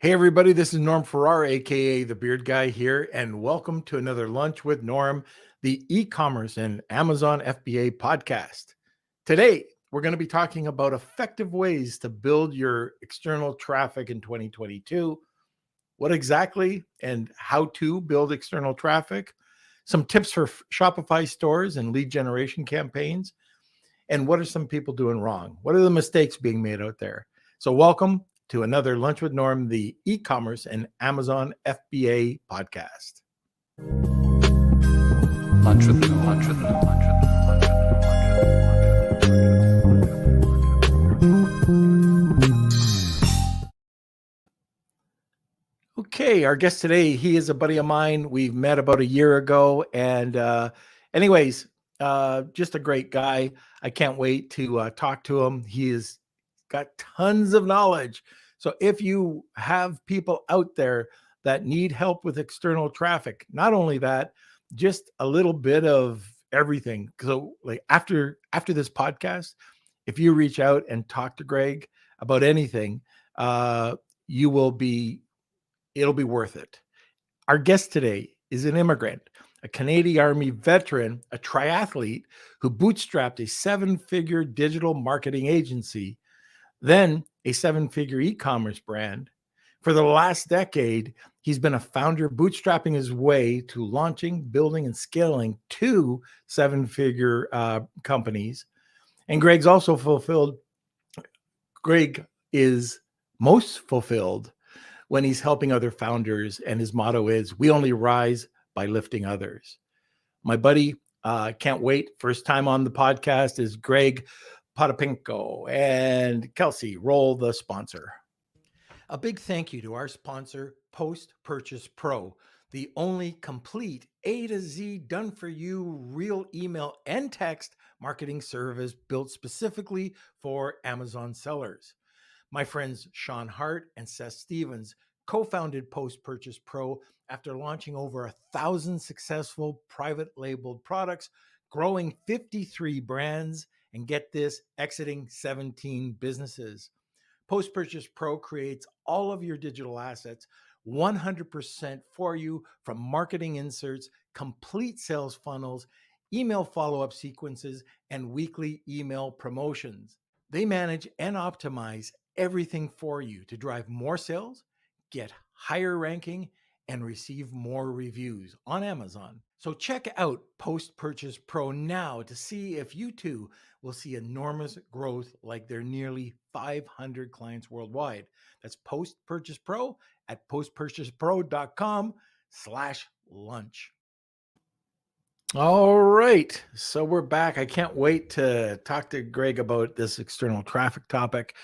Hey everybody, this is Norm Farrar, aka the Beard Guy here, and welcome to another Lunch with Norm, the e-commerce and Amazon FBA podcast. Today, we're going to be talking about effective ways to build your external traffic in 2022. What exactly and how to build external traffic, some tips for Shopify stores and lead generation campaigns, and what are some people doing wrong? What are the mistakes being made out there? So, welcome to another Lunch with Norm, the e-commerce and Amazon FBA podcast. Lunch with Norm. Lunch with Norm. Lunch with Okay, our guest today, he is a buddy of mine. We've met about a year ago, and anyways, just a great guy. I can't wait to talk to him. He has got tons of knowledge. So if you have people out there that need help with external traffic, not only that, just a little bit of everything. So like after this podcast, if you reach out and talk to Greg about anything, you will be it'll be worth it. Our guest today is an immigrant, a Canadian Army veteran, a triathlete who bootstrapped a 7-figure digital marketing agency, then a 7-figure e-commerce brand. For the last decade, he's been a founder, bootstrapping his way to launching, building, and scaling 2 7-figure companies. And Greg is most fulfilled when he's helping other founders, and his motto is, "We only rise by lifting others." My buddy, can't wait. First time on the podcast is Greg Potapenko. And Kelsey, roll the sponsor. A big thank you to our sponsor, Post Purchase Pro, the only complete A to Z done-for-you real email and text marketing service built specifically for Amazon sellers. My friends Sean Hart and Seth Stevens co-founded Post Purchase Pro after launching over 1,000 successful private labeled products, growing 53 brands, and get this, exiting 17 businesses. Post Purchase Pro creates all of your digital assets 100% for you, from marketing inserts, complete sales funnels, email follow-up sequences, and weekly email promotions. They manage and optimize everything for you to drive more sales, get higher ranking, and receive more reviews on Amazon. So check out Post Purchase Pro now to see if you too will see enormous growth like their nearly 500 clients worldwide. That's Post Purchase Pro at postpurchasepro.com/lunch. All right, so we're back. I can't wait to talk to Greg about this external traffic topic.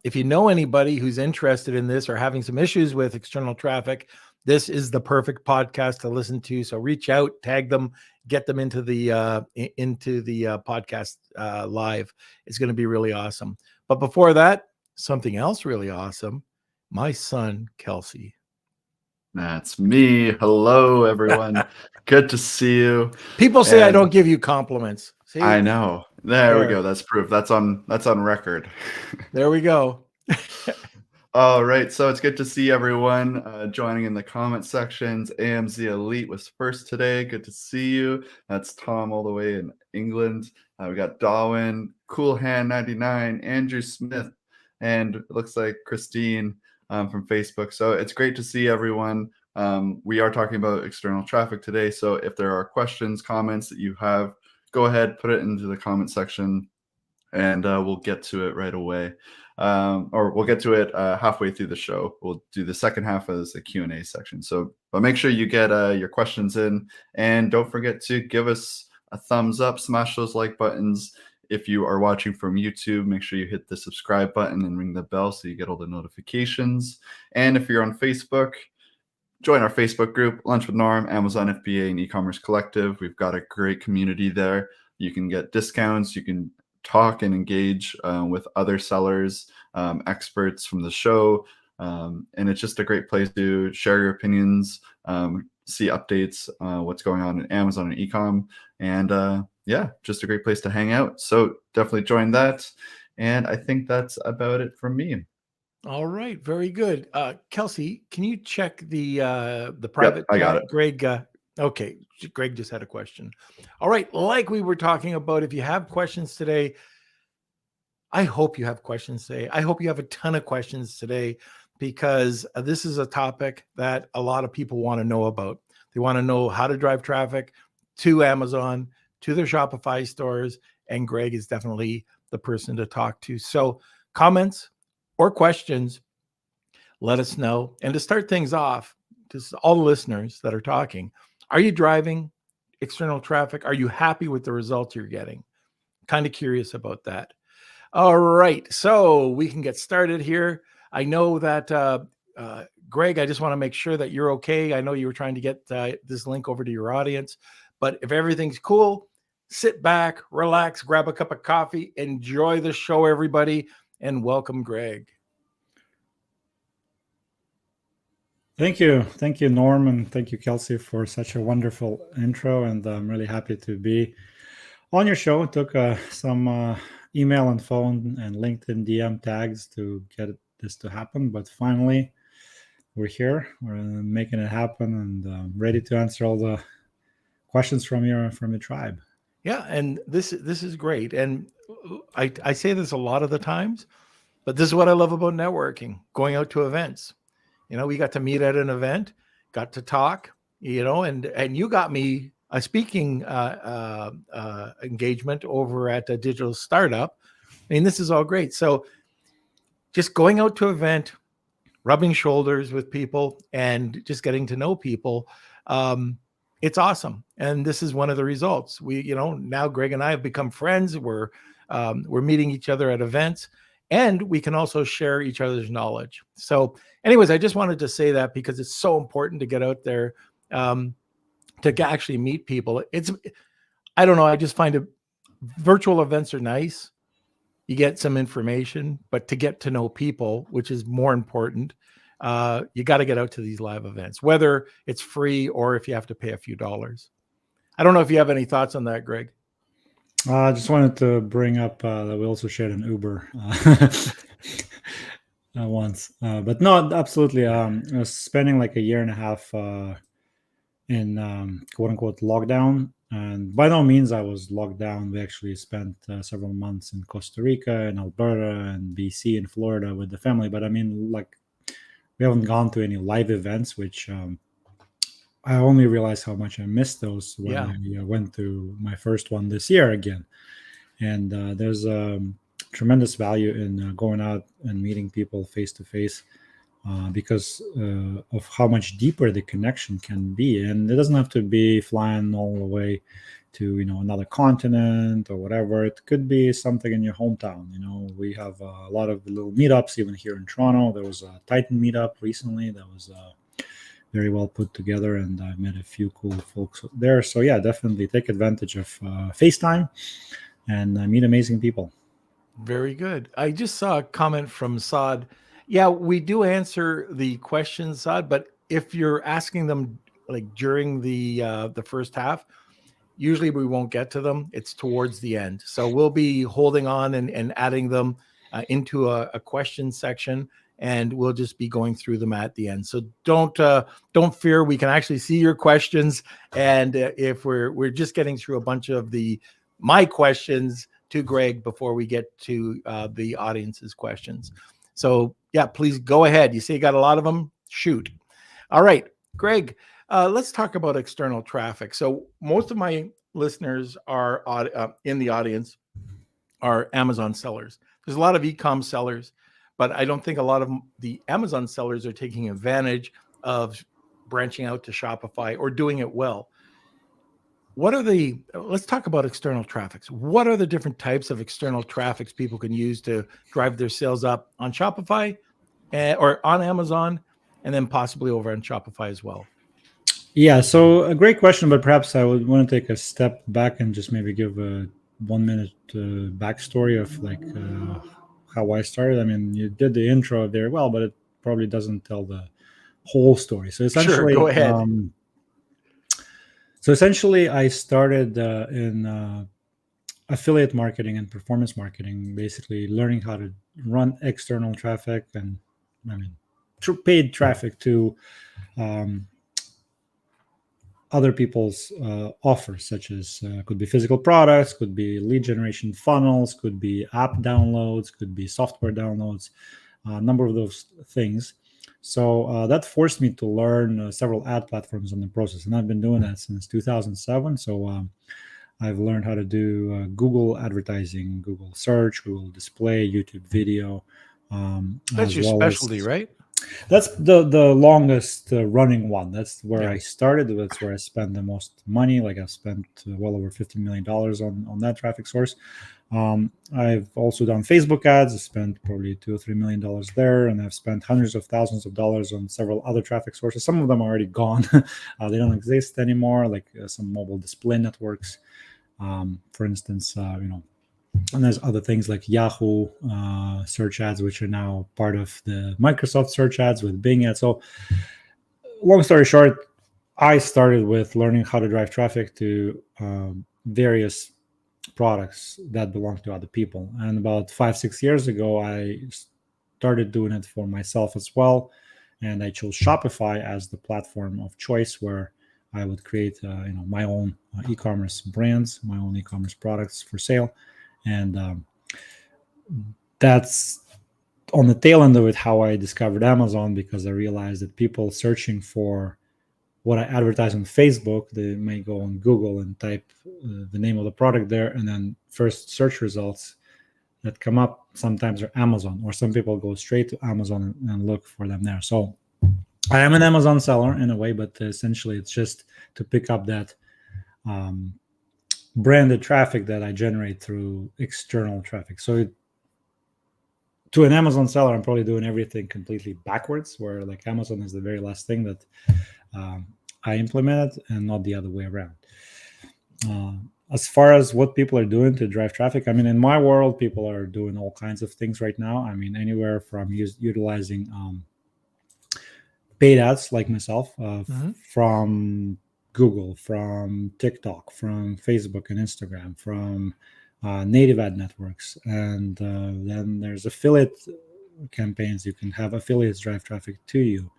If you know anybody who's interested in this or having some issues with external traffic, this is the perfect podcast to listen to. So reach out, tag them, get them into the podcast live. It's going to be really awesome. But before that, something else really awesome. My son, Kelsey. That's me. Hello, everyone. Good to see you. People say I don't give you compliments. See? I know. There we go. That's proof. That's on record. There we go. All right. So it's good to see everyone joining in the comment sections. AMZ Elite was first today. Good to see you. That's Tom all the way in England. We got Darwin, Cool Hand 99, Andrew Smith, and it looks like Christine from Facebook. So it's great to see everyone. We are talking about external traffic today. So if there are questions, comments that you have, go ahead, put it into the comment section, and we'll get to it right away. Or we'll get to it halfway through the show. We'll do the second half as a Q&A section. So, but make sure you get your questions in, and don't forget to give us a thumbs up, smash those like buttons. If you are watching from YouTube, make sure you hit the subscribe button and ring the bell so you get all the notifications. And if you're on Facebook, join our Facebook group, Lunch with Norm, Amazon FBA, and e-commerce collective. We've got a great community there. You can get discounts. You can talk and engage with other sellers, experts from the show. And it's just a great place to share your opinions, see updates, what's going on in Amazon and e-com. And yeah, just a great place to hang out. So definitely join that. And I think that's about it from me. All right, very good. Kelsey, can you check the Yep, private I got chat? it. Greg, okay, Greg just had a question. All right, like we were talking about, if you have questions today, I hope you have questions today. I hope you have a ton of questions today because this is a topic that a lot of people want to know about. They want to know how to drive traffic to Amazon, to their Shopify stores, and Greg is definitely the person to talk to. So, comments or questions, let us know. And to start things off, just all the listeners that are talking, are you driving external traffic? Are you happy with the results you're getting? Kind of curious about that. All right, so we can get started here. I know that Greg, I just want to make sure that you're okay. I know you were trying to get this link over to your audience, but if everything's cool, sit back, relax, grab a cup of coffee, enjoy the show, everybody, and welcome Greg. Thank you, Norm, and thank you, Kelsey, for such a wonderful intro. And I'm really happy to be on your show. It took some email and phone and LinkedIn DM tags to get this to happen, but finally, we're here. We're making it happen, and ready to answer all the questions from your tribe. Yeah, and this is great. And I say this a lot of the times, but this is what I love about networking, going out to events. We got to meet at an event, got to talk, and you got me a speaking engagement over at a digital startup. I mean, this is all great. So just going out to an event, rubbing shoulders with people and just getting to know people, it's awesome. And this is one of the results. Now Greg and I have become friends. We're meeting each other at events, and we can also share each other's knowledge. So anyways, I just wanted to say that because it's so important to get out there, to actually meet people. I don't know, I just find virtual events are nice. You get some information, but to get to know people, which is more important, you got to get out to these live events, whether it's free or if you have to pay a few dollars. I don't know if you have any thoughts on that, Greg. I just wanted to bring up that we also shared an Uber once, but no, absolutely. I was spending like a year and a half in quote unquote lockdown, and by no means I was locked down. We actually spent several months in Costa Rica and Alberta and BC and Florida with the family. But I mean, like, we haven't gone to any live events, which I only realized how much I missed those when I went to my first one this year again. And there's tremendous value in going out and meeting people face to face because of how much deeper the connection can be. And it doesn't have to be flying all the way to another continent or whatever. It could be something in your hometown. We have a lot of little meetups even here in Toronto. There was a Titan meetup recently that was very well put together, and I met a few cool folks there. So yeah, definitely take advantage of FaceTime and meet amazing people. Very good. I just saw a comment from Saad. Yeah, we do answer the questions, Saad, but if you're asking them like during the first half, usually we won't get to them. It's towards the end. So we'll be holding on and adding them into a question section, and we'll just be going through them at the end. So don't fear. We can actually see your questions, and if we're just getting through a bunch of my questions to Greg before we get to the audience's questions. So yeah, please go ahead. You say you got a lot of them. Shoot. All right, Greg. Let's talk about external traffic. So most of my listeners are in the audience are Amazon sellers. There's a lot of e-com sellers, but I don't think a lot of the Amazon sellers are taking advantage of branching out to Shopify or doing it well. Let's talk about external traffics. What are the different types of external traffics people can use to drive their sales up on Shopify or on Amazon, and then possibly over on Shopify as well? Yeah, so a great question, but perhaps I would want to take a step back and just maybe give a 1 minute backstory of like how I started. I mean, you did the intro very well, but it probably doesn't tell the whole story. So essentially, sure, go ahead. I started in affiliate marketing and performance marketing, basically learning how to run external traffic and paid traffic to other people's offers, such as could be physical products, could be lead generation funnels, could be app downloads, could be software downloads, a number of those things. So that forced me to learn several ad platforms in the process, and I've been doing that since 2007. So I've learned how to do Google advertising, Google search, Google display, YouTube video. That's your specialty, right? That's the longest running one. That's where Yeah. I started. That's where I spent the most money. Like I've spent well over $50 million on that traffic source. I've also done Facebook ads. I spent probably $2 or $3 million there, and I've spent hundreds of thousands of dollars on several other traffic sources. Some of them are already gone; they don't exist anymore. Like some mobile display networks, for instance. And there's other things like Yahoo search ads, which are now part of the Microsoft search ads with Bing ads. So, long story short, I started with learning how to drive traffic to various products that belong to other people. And about 5-6 years ago, I started doing it for myself as well. And I chose Shopify as the platform of choice where I would create my own e-commerce brands, my own e-commerce products for sale. And that's on the tail end of it how I discovered Amazon, because I realized that people searching for what I advertise on Facebook, they may go on Google and type the name of the product there, and then first search results that come up sometimes are Amazon, or some people go straight to Amazon and look for them there. So I am an Amazon seller in a way, but essentially it's just to pick up that branded traffic that I generate through external traffic. So to an Amazon seller, I'm probably doing everything completely backwards, where like Amazon is the very last thing that I implemented and not the other way around. As far as what people are doing to drive traffic, I mean, in my world, people are doing all kinds of things right now. I mean, anywhere from utilizing paid ads like myself from Google, from TikTok, from Facebook and Instagram, from native ad networks. And then there's affiliate campaigns. You can have affiliates drive traffic to you.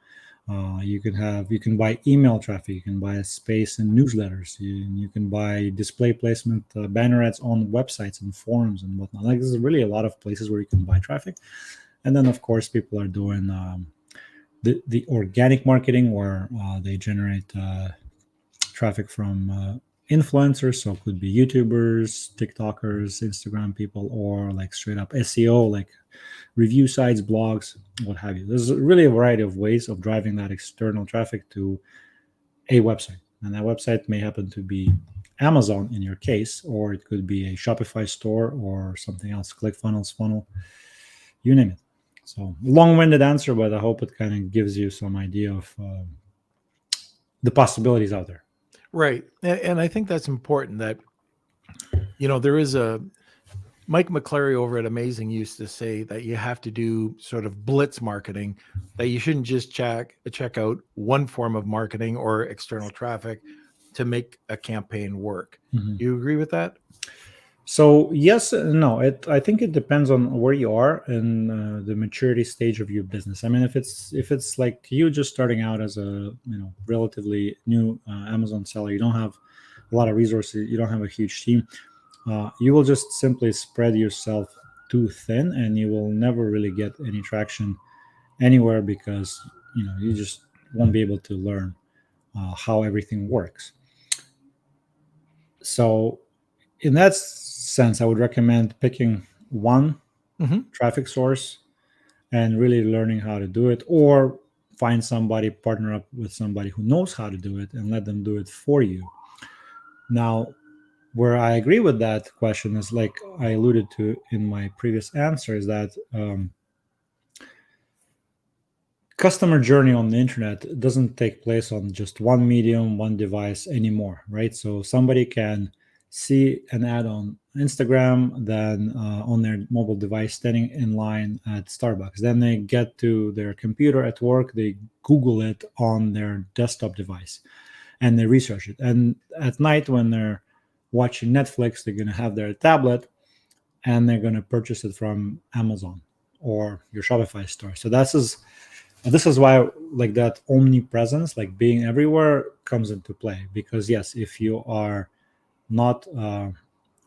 You can buy email traffic. You can buy space in newsletters. You can buy display placement banner ads on websites and forums and whatnot. Like there's really a lot of places where you can buy traffic. And then of course people are doing the organic marketing, where they generate traffic from influencers. So it could be YouTubers, TikTokers, Instagram people, or like straight up SEO, like review sites, blogs, what have you. There's really a variety of ways of driving that external traffic to a website. And that website may happen to be Amazon in your case, or it could be a Shopify store or something else, ClickFunnels, funnel, you name it. So long-winded answer, but I hope it kind of gives you some idea of the possibilities out there. Right. And I think that's important that, there is Mike McClary over at Amazing used to say that you have to do sort of blitz marketing, that you shouldn't just check out one form of marketing or external traffic to make a campaign work. Mm-hmm. You agree with that? So yes, no. I think it depends on where you are in the maturity stage of your business. I mean, if it's like you just starting out as a relatively new Amazon seller, you don't have a lot of resources, you don't have a huge team, you will just simply spread yourself too thin, and you will never really get any traction anywhere, because you just won't be able to learn how everything works. So in that sense, I would recommend picking one traffic source and really learning how to do it, or find somebody, partner up with somebody who knows how to do it and let them do it for you. Now, where I agree with that question is, like I alluded to in my previous answer, is that customer journey on the internet doesn't take place on just one medium, one device anymore, right? So somebody can see an ad on Instagram, then on their mobile device, standing in line at Starbucks. Then they get to their computer at work, they Google it on their desktop device, and they research it. And at night when they're watching Netflix, they're going to have their tablet, and they're going to purchase it from Amazon or your Shopify store. So this is why like that omnipresence, like being everywhere, comes into play. Because yes, if you are not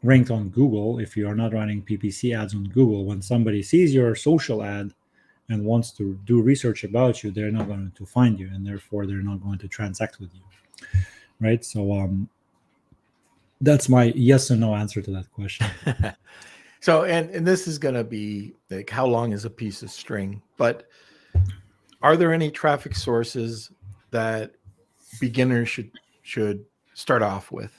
ranked on Google, if you are not running PPC ads on Google, when somebody sees your social ad and wants to do research about you, they're not going to find you, and therefore they're not going to transact with you, right? So that's my yes or no answer to that question. So, and this is going to be like, how long is a piece of string? But are there any traffic sources that beginners should start off with?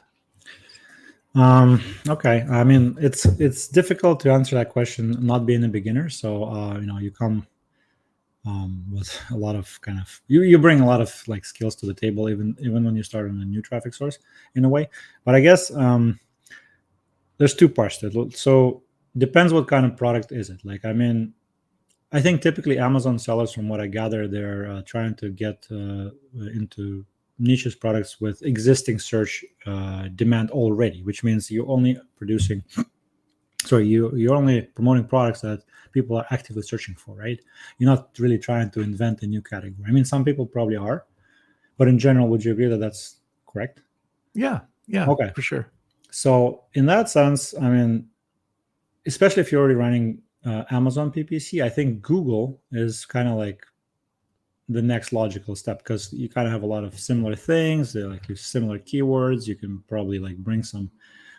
Okay. I mean, it's difficult to answer that question not being a beginner. So you come with a lot of kind of you bring a lot of like skills to the table, even when you start on a new traffic source in a way. But I guess there's two parts to it. So depends what kind of product is it. Like, I mean, I think typically Amazon sellers, from what I gather, they're trying to get into niches products with existing search demand already, which means you're only you're only promoting products that people are actively searching for, right? You're not really trying to invent a new category. I mean, some people probably are, but in general, would you agree that that's correct? Yeah, Okay, for sure. So in that sense, I mean, especially if you're already running Amazon PPC, I think Google is kind of like the next logical step, because you kind of have a lot of similar things. They're like similar keywords. You can probably like bring some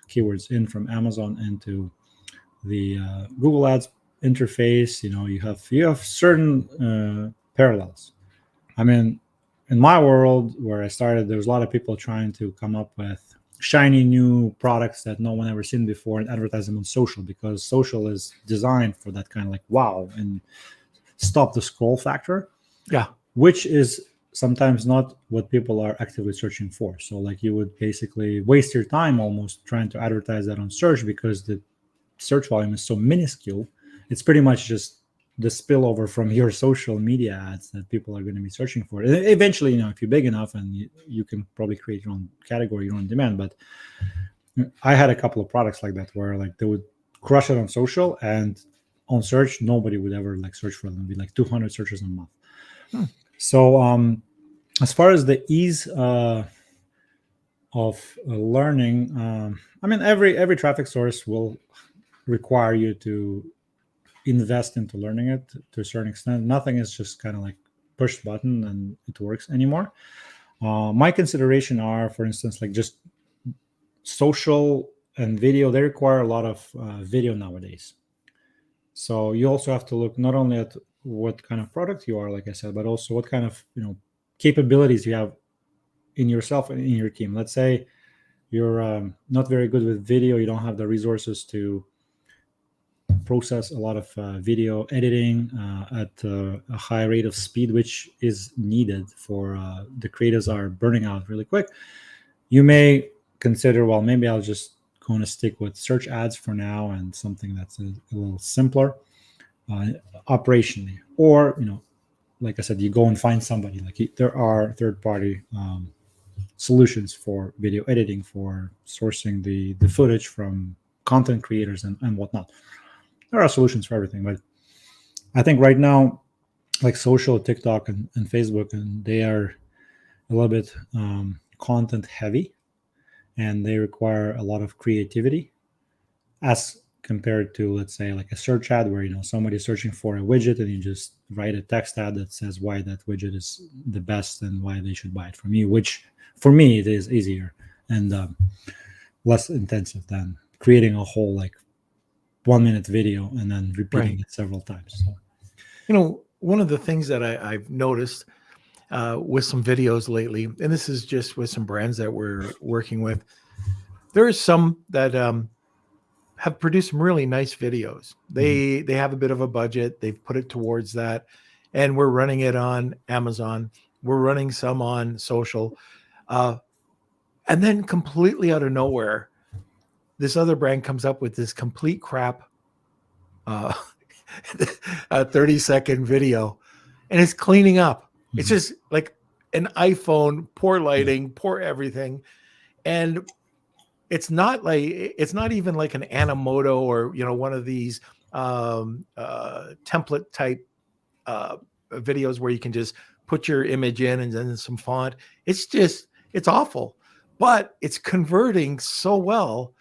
keywords in from Amazon into the Google Ads interface. You have certain parallels. I mean, in my world where I started, there was a lot of people trying to come up with shiny new products that no one ever seen before and advertise them on social, because social is designed for that kind of like wow and stop the scroll factor. Yeah, which is sometimes not what people are actively searching for. So like you would basically waste your time almost trying to advertise that on search, because the search volume is so minuscule. It's pretty much just the spillover from your social media ads that people are going to be searching for. Eventually, if you're big enough, and you can probably create your own category, your own demand. But I had a couple of products like that where like they would crush it on social, and on search nobody would ever like search for them. It'd be like 200 searches a month. So as far as the ease of learning, I mean, every traffic source will require you to invest into learning it to a certain extent. Nothing is just kind of like push the button and it works anymore. My consideration are, for instance, like just social and video. They require a lot of video nowadays. So you also have to look not only at what kind of product you are, like I said, but also what kind of capabilities you have in yourself and in your team. Let's say you're not very good with video. You don't have the resources to process a lot of video editing at a high rate of speed, which is needed for the creatives are burning out really quick. You may consider, well, maybe I'll just going to stick with search ads for now and something that's a little simpler operationally. Or, like I said, you go and find somebody. Like there are third-party solutions for video editing, for sourcing the footage from content creators and whatnot. There are solutions for everything, but I think right now, like social, TikTok and Facebook, and they are a little bit content heavy, and they require a lot of creativity as compared to, let's say, like a search ad where somebody's searching for a widget and you just write a text ad that says why that widget is the best and why they should buy it from you, which for me it is easier and less intensive than creating a whole like 1 minute video and then repeating it several times. So, one of the things that I've noticed with some videos lately, and this is just with some brands that we're working with, there are some that have produced some really nice videos. They have a bit of a budget. They've put it towards that, and we're running it on Amazon. We're running some on social, and then completely out of nowhere, this other brand comes up with this complete crap a 30-second video, and it's cleaning up. It's just like an iPhone, poor lighting, poor everything. And it's not even like an Animoto or one of these template type videos where you can just put your image in and then some font. It's awful, but it's converting so well.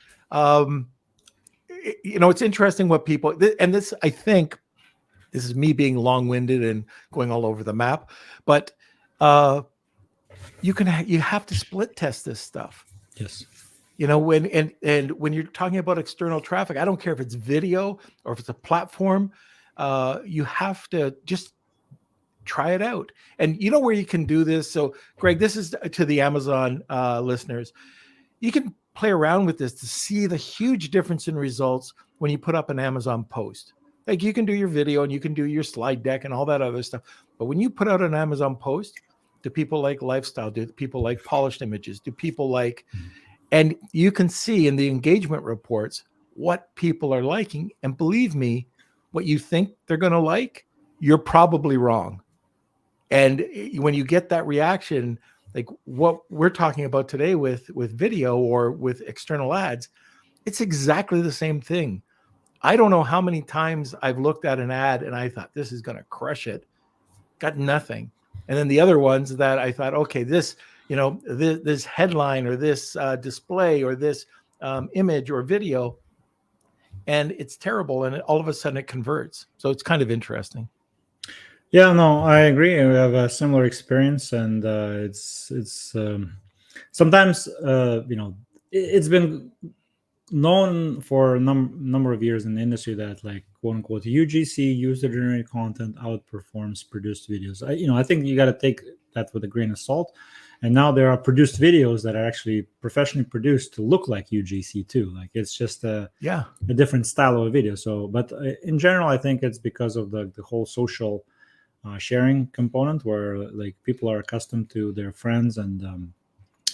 It's interesting what people, and this, I think, this is me being long-winded and going all over the map, but you have to split test this stuff. Yes. When you're talking about external traffic, I don't care if it's video or if it's a platform, you have to just try it out. And you know where you can do this. So, Greg, this is to the Amazon listeners. You can play around with this to see the huge difference in results when you put up an Amazon post. Like, you can do your video and you can do your slide deck and all that other stuff. But when you put out an Amazon post, do people like lifestyle? Do people like polished images? Do people like, and you can see in the engagement reports what people are liking. And believe me, what you think they're going to like, you're probably wrong. And when you get that reaction, like what we're talking about today with video or with external ads, it's exactly the same thing. I don't know how many times I've looked at an ad and I thought, this is going to crush it. Got nothing. And then the other ones that I thought, okay, this headline or this display or this image or video, and it's terrible. And all of a sudden it converts. So it's kind of interesting. Yeah, no, I agree. We have a similar experience, and it's sometimes it's been known for a number of years in the industry that, like, quote unquote UGC, user generated content, outperforms produced videos. I think you got to take that with a grain of salt. And now there are produced videos that are actually professionally produced to look like UGC too. Like, it's just a different style of a video. So, but in general, I think it's because of the whole social sharing component, where like people are accustomed to their friends and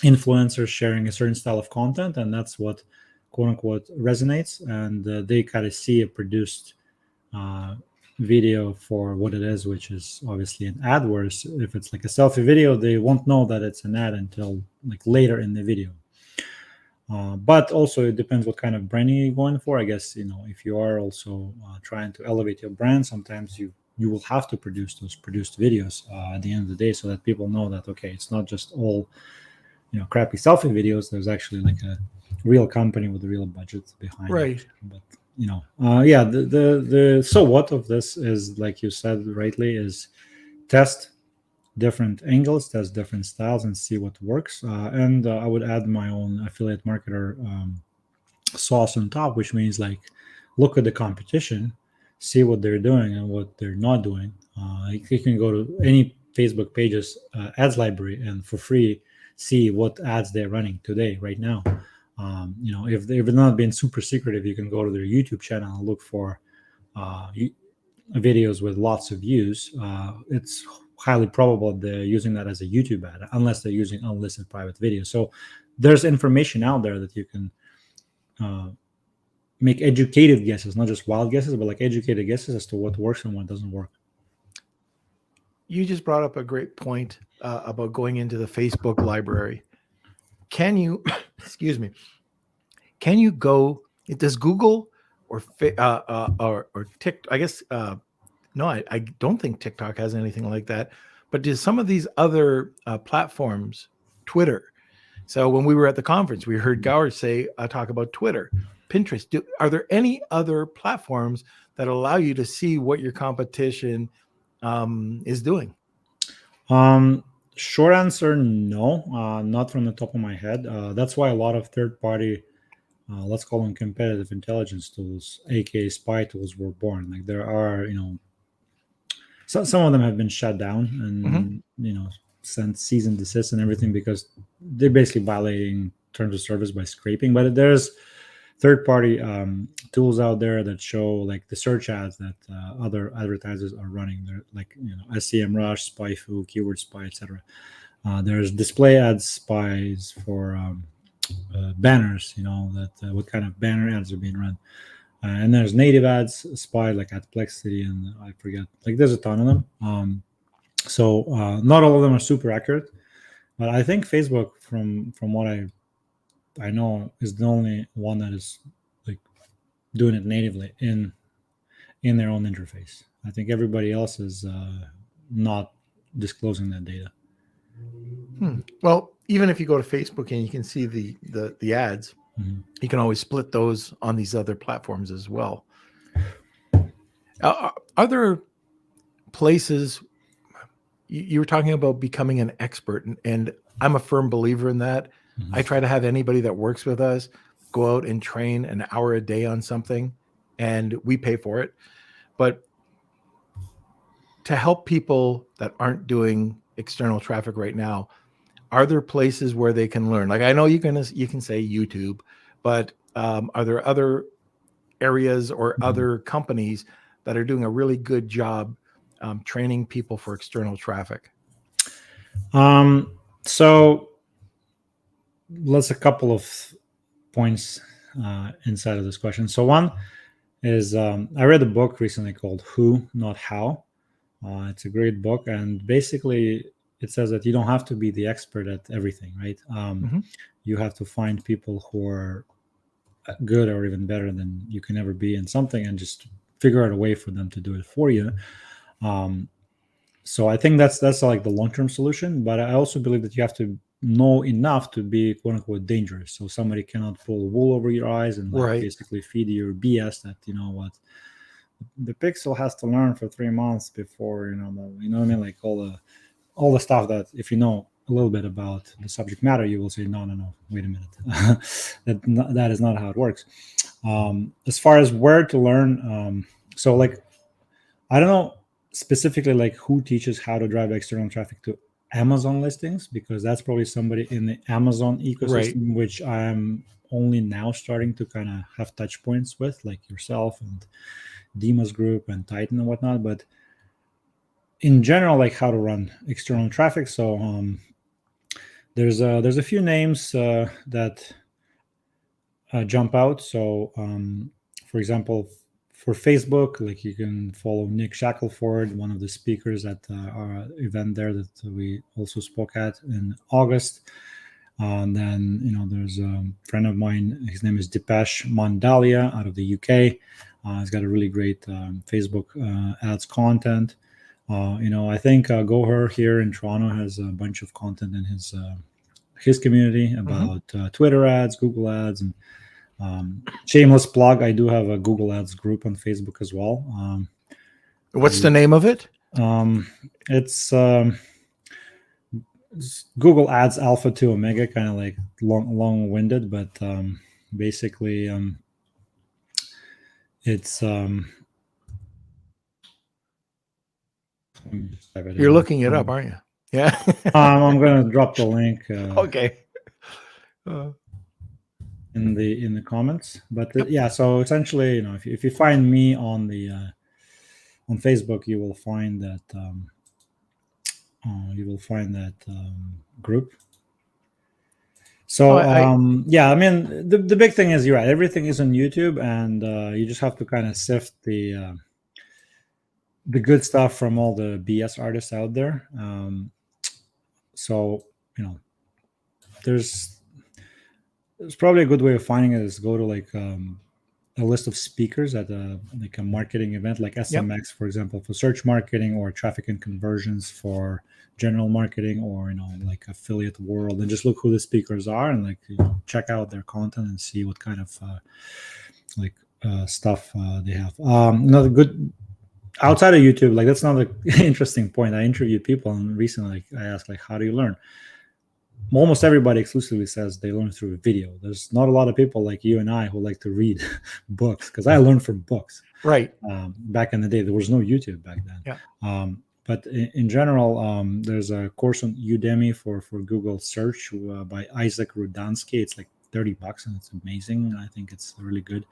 influencers sharing a certain style of content, and that's what quote unquote resonates, and they kind of see a produced video for what it is, which is obviously an ad. Whereas if it's like a selfie video, they won't know that it's an ad until like later in the video. But also it depends what kind of branding you're going for. I guess, if you are also trying to elevate your brand, sometimes you will have to produce those produced videos at the end of the day, so that people know that, okay, it's not just all crappy selfie videos. There's actually like a real company with a real budget behind it. But the so what of this is, like you said rightly, is test different angles, test different styles, and see what works. And I would add my own affiliate marketer sauce on top, which means like look at the competition, see what they're doing and what they're not doing. You can go to any Facebook page's ads library and for free see what ads they're running today, right now. If they've not been super secretive, you can go to their YouTube channel and look for videos with lots of views. It's highly probable they're using that as a YouTube ad, unless they're using unlisted private videos. So there's information out there that you can make educated guesses, not just wild guesses, but like educated guesses as to what works and what doesn't work. You just brought up a great point about going into the Facebook library. Can you, excuse me, can you go, does Google or TikTok, I guess, no, I don't think TikTok has anything like that, but does some of these other platforms, Twitter? So when we were at the conference, we heard Gower talk about Twitter, Pinterest. Are there any other platforms that allow you to see what your competition is doing? Short answer, no, not from the top of my head. That's why a lot of third-party, let's call them competitive intelligence tools, aka spy tools, were born. Like, there are, some of them have been shut down and sent cease and desist and everything, because they're basically violating terms of service by scraping. But there's third-party tools out there that show like the search ads that other advertisers are running. They're like SEMrush, SpyFu, Keyword Spy, etc. There's display ads spies for banners. That what kind of banner ads are being run. And there's native ads spy like Adplexity, and I forget. Like, there's a ton of them. So not all of them are super accurate, but I think Facebook, from what I know, is the only one that is like doing it natively in in their own interface. I think everybody else is not disclosing that data. Well, even if you go to Facebook and you can see the ads, you can always split those on these other platforms as well. Are there places you were talking about becoming an expert, and I'm a firm believer in that. I try to have anybody that works with us go out and train an hour a day on something, and we pay for it. But to help people that aren't doing external traffic right now, are there places where they can learn? Like, I know you can say YouTube, but are there other areas or other companies that are doing a really good job training people for external traffic? So let's a couple of points inside of this question. So one is I read a book recently called Who, Not How. It's a great book, and basically it says that you don't have to be the expert at everything, right? You have to find people who are good or even better than you can ever be in something, and just figure out a way for them to do it for you. So I think that's like the long-term solution, but I also believe that you have to know enough to be quote unquote dangerous. So somebody cannot pull wool over your eyes and basically feed you BS that, you know what, the pixel has to learn for 3 months before, you know what I mean? Like all the stuff that if you know a little bit about the subject matter, you will say, no, wait a minute. that is not how it works. As far as where to learn, so like, I don't know specifically like who teaches how to drive external traffic to Amazon listings, because that's probably somebody in the Amazon ecosystem, which I'm only now starting to kind of have touch points with, like yourself and Dima's group and Titan and whatnot. But in general, like how to run external traffic. So there's a few names that jump out. So for example, for Facebook, like you can follow Nick Shackelford, one of the speakers at our event there that we also spoke at in August. And then, you know, there's a friend of mine, his name is Dipesh Mandalia out of the UK. He's got a really great Facebook ads content. You know, I think GoHer here in Toronto has a bunch of content in his community about Twitter ads, Google ads, and shameless plug, I do have a Google Ads group on Facebook as well. What's the name of it? It's Google Ads Alpha to Omega, kind of like long-winded, but basically it's you're looking it up, aren't you? Yeah. I'm going to drop the link. Okay. In the comments, but yeah, so essentially, you know, if you find me on the on Facebook, you will find that group. So yeah, I mean, the big thing is, you're right, everything is on YouTube, and you just have to kind of sift the good stuff from all the BS artists out there. So, you know, there's probably a good way of finding it is go to like a list of speakers at like a marketing event, like SMX, for example, for search marketing, or traffic and conversions for general marketing, or, you know, like affiliate world, and just look who the speakers are, and like, you know, check out their content and see what kind of stuff they have. Another good outside of YouTube, like that's another interesting point. I interviewed people, and recently, like, I asked, like, how do you learn? Almost everybody exclusively says they learn through a video. There's not a lot of people like you and I who like to read books, because I learned from books. Right. Back in the day, there was no YouTube back then. Yeah. But in general, there's a course on Udemy for Google search by Isaac Rudansky. It's like $30, and it's amazing. I think it's really good.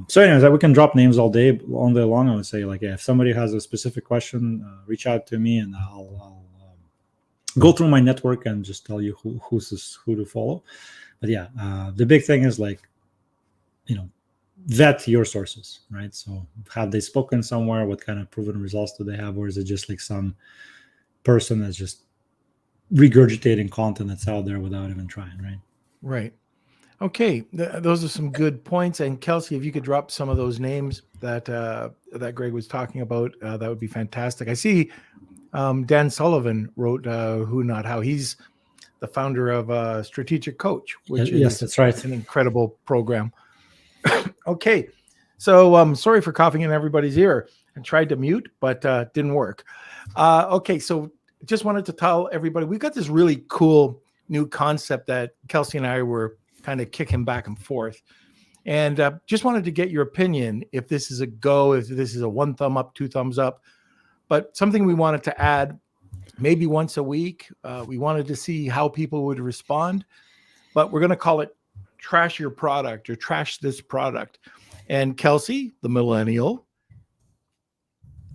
So anyways, we can drop names all day long. I would say, like, yeah, if somebody has a specific question, reach out to me, and I'll go through my network and just tell you who to follow. But yeah, the big thing is, like, you know, vet your sources, right? So have they spoken somewhere? What kind of proven results do they have? Or is it just like some person that's just regurgitating content that's out there without even trying, right? Right. Okay. Those are some good points. And Kelsey, if you could drop some of those names that Greg was talking about, that would be fantastic. I see Dan Sullivan wrote Who Not How. He's the founder of Strategic Coach, which yes, is that's right. an incredible program. Okay, so sorry for coughing in everybody's ear. I tried to mute, but didn't work. Okay, so just wanted to tell everybody we've got this really cool new concept that Kelsey and I were kind of kicking back and forth. And just wanted to get your opinion if this is a go, if this is a 1 thumb up, 2 thumbs up. But something we wanted to add maybe once a week. We wanted to see how people would respond. But we're going to call it Trash Your Product or Trash This Product. And Kelsey, the millennial,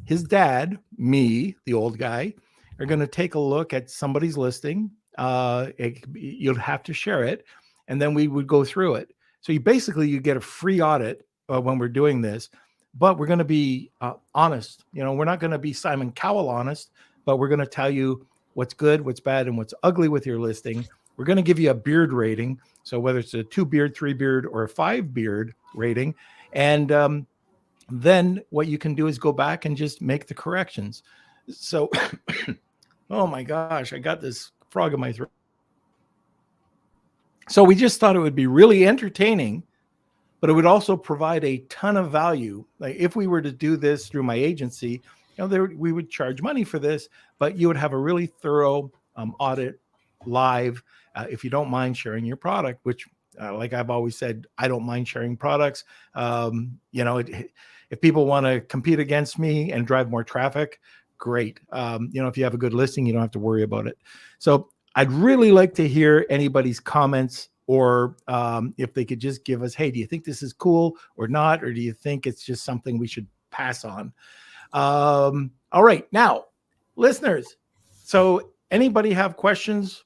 his dad, me, the old guy, are going to take a look at somebody's listing. You'll have to share it. And then we would go through it. So you get a free audit when we're doing this, but we're going to be honest. We're not going to be Simon Cowell honest, but we're going to tell you what's good, what's bad, and what's ugly with your listing. We're going to give you a beard rating. So whether it's a 2 beard, 3 beard, or a 5 beard rating. And then what you can do is go back and just make the corrections. So, oh my gosh, I got this frog in my throat. So we just thought it would be really entertaining, but it would also provide a ton of value. Like if we were to do this through my agency, we would charge money for this, but you would have a really thorough audit live if you don't mind sharing your product, which like I've always said, I don't mind sharing products. If people want to compete against me and drive more traffic, great. If you have a good listing, you don't have to worry about it. So I'd really like to hear anybody's comments, or if they could just give us, hey, do you think this is cool or not? Or do you think it's just something we should pass on? All right. Now, listeners, so anybody have questions?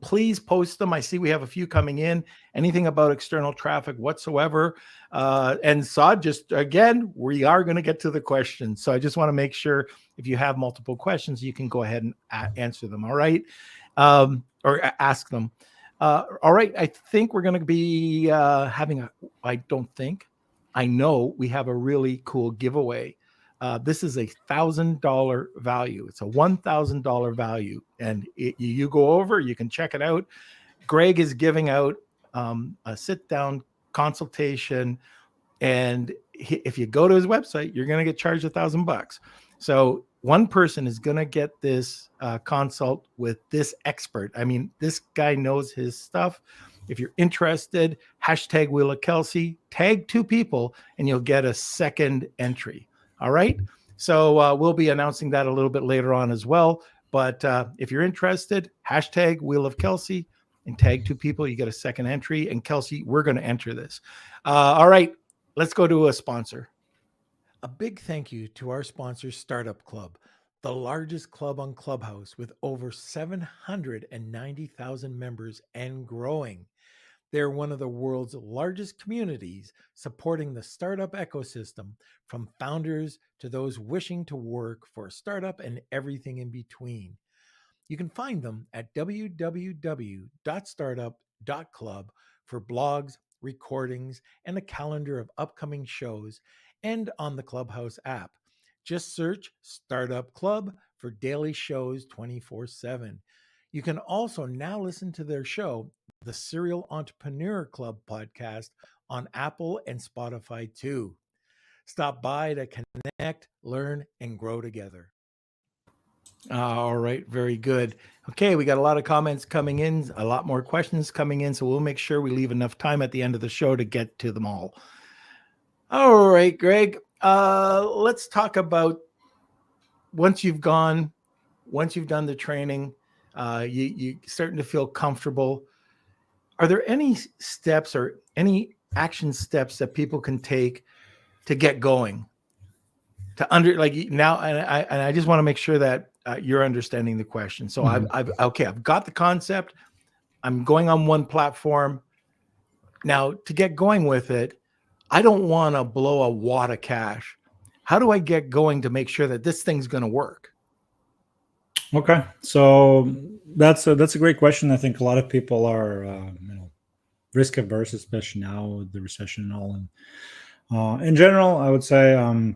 Please post them. I see we have a few coming in. Anything about external traffic whatsoever. And Saad, just again, we are going to get to the questions. So I just want to make sure if you have multiple questions, you can go ahead and answer them. All right. Or ask them. All right. I think we're going to be I know we have a really cool giveaway. This is $1,000 value. It's a $1,000 value. And you go over, you can check it out. Greg is giving out a sit-down consultation. And if you go to his website, you're going to get charged $1,000. So one person is going to get this consult with this expert. I mean, this guy knows his stuff. If you're interested, hashtag Wheel of Kelsey, tag 2 people, and you'll get a second entry. All right. So we'll be announcing that a little bit later on as well. But if you're interested, hashtag Wheel of Kelsey and tag 2 people, you get a second entry. And Kelsey, we're going to enter this. All right. Let's go to a sponsor. A big thank you to our sponsor, Startup Club, the largest club on Clubhouse with over 790,000 members and growing. They're one of the world's largest communities supporting the startup ecosystem, from founders to those wishing to work for a startup and everything in between. You can find them at www.startup.club for blogs, recordings, and a calendar of upcoming shows, and on the Clubhouse app. Just search Startup Club for daily shows 24/7. You can also now listen to their show, the Serial Entrepreneur Club podcast, on Apple and Spotify too. Stop by to connect, learn, and grow together. All right, very good. Okay, we got a lot of comments coming in, a lot more questions coming in, so we'll make sure we leave enough time at the end of the show to get to them all. All right, Greg, let's talk about once you've done the training, you starting to feel comfortable. Are there any steps or any action steps that people can take to get going? Now, and I just want to make sure that you're understanding the question. So I've got the concept. I'm going on one platform. Now, to get going with it, I don't want to blow a wad of cash. How do I get going to make sure that this thing's going to work? Okay, so that's a great question. I think a lot of people are risk averse, especially now with the recession and all. And In general, I would say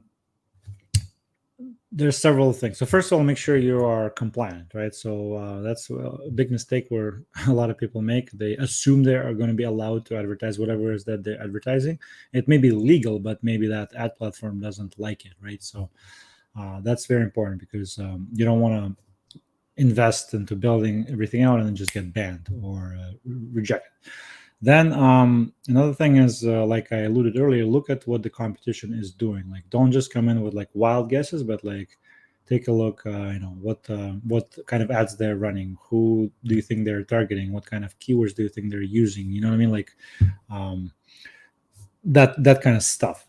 there's several things. So first of all, make sure you are compliant, right? So that's a big mistake where a lot of people make. They assume they are going to be allowed to advertise whatever it is that they're advertising. It may be legal, but maybe that ad platform doesn't like it, right? So that's very important because you don't want to invest into building everything out and then just get banned or rejected. Then another thing is, like I alluded earlier, look at what the competition is doing. Like, don't just come in with like wild guesses, but like take a look. What kind of ads they're running. Who do you think they're targeting? What kind of keywords do you think they're using? You know what I mean? Like that kind of stuff.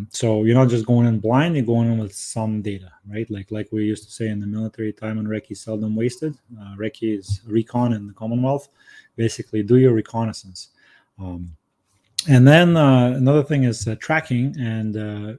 So you're not just going in blind. You're going in with some data, right? Like we used to say in the military, time and recce seldom wasted. Recce is recon in the Commonwealth. Basically, do your reconnaissance. And then another thing is tracking and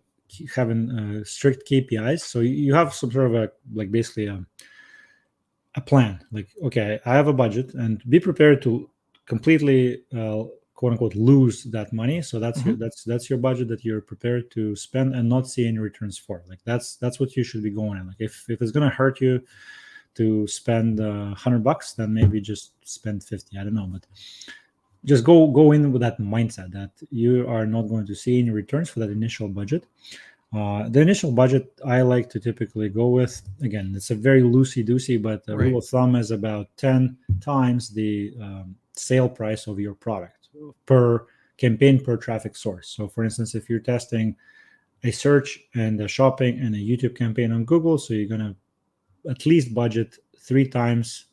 having strict KPIs. So you have some sort of basically a plan. Like, okay, I have a budget, and be prepared to completely quote unquote lose that money. So that's that's your budget that you're prepared to spend and not see any returns for. Like that's what you should be going in. Like if it's gonna hurt you to spend $100, then maybe just spend 50. I don't know, but just go in with that mindset that you are not going to see any returns for that initial budget. The initial budget I like to typically go with, again, it's a very loosey-goosey, but the rule of thumb is about 10 times the sale price of your product per campaign per traffic source. So for instance, if you're testing a search and a shopping and a YouTube campaign on Google, so you're going to at least budget 3 times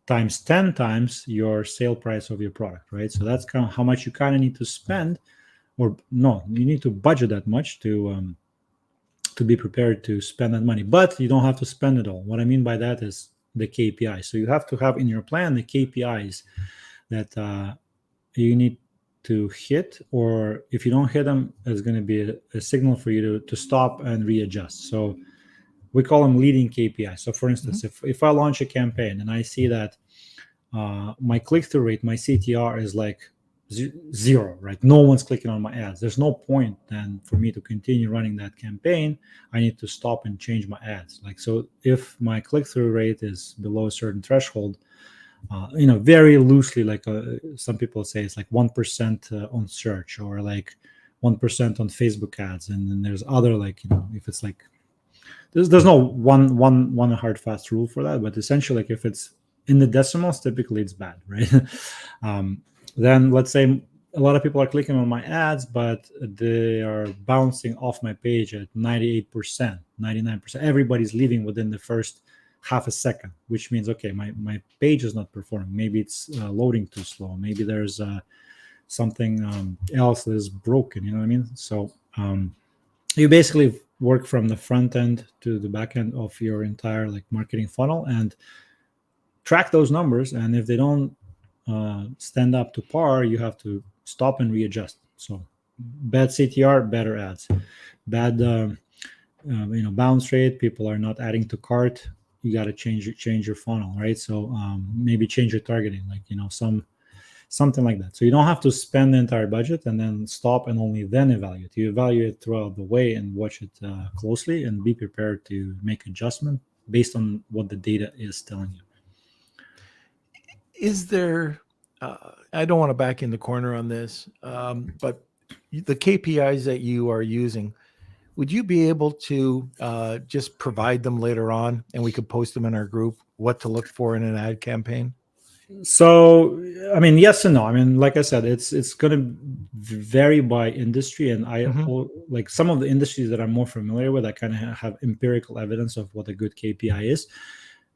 10 times your sale price of your product, right? So that's kind of how much you kind of need to spend, or no, you need to budget that much to be prepared to spend that money. But you don't have to spend it all. What I mean by that is the KPI. So you have to have in your plan the KPIs that you need to hit, or if you don't hit them, it's going to be a signal for you to stop and readjust. So we call them leading KPIs. So for instance, if I launch a campaign and I see that my click-through rate, my CTR is like 0, right? No one's clicking on my ads. There's no point then for me to continue running that campaign. I need to stop and change my ads. Like, so if my click-through rate is below a certain threshold, very loosely, like some people say it's like 1% on search, or like 1% on Facebook ads. And then there's other, like, if it's like, there's no one hard fast rule for that, but essentially, like, if it's in the decimals, typically it's bad, right? Then let's say a lot of people are clicking on my ads, but they are bouncing off my page at 98%, 99%. Everybody's leaving within the first half a second, which means, okay, my page is not performing. Maybe it's loading too slow. Maybe there's something else that is broken. You know what I mean? So you basically work from the front end to the back end of your entire like marketing funnel and track those numbers. And if they don't stand up to par, you have to stop and readjust. So bad CTR, better ads. Bad bounce rate, people are not adding to cart, you got to change your funnel, right? So maybe change your targeting, like something like that. So you don't have to spend the entire budget and then stop and only then evaluate. You evaluate throughout the way and watch it closely and be prepared to make adjustment based on what the data is telling you. Is there, I don't want to back in the corner on this, but the KPIs that you are using, would you be able to just provide them later on and we could post them in our group, what to look for in an ad campaign? So, I mean, yes and no. I mean, like I said, it's going to vary by industry, and like some of the industries that I'm more familiar with, I kind of have empirical evidence of what a good KPI is.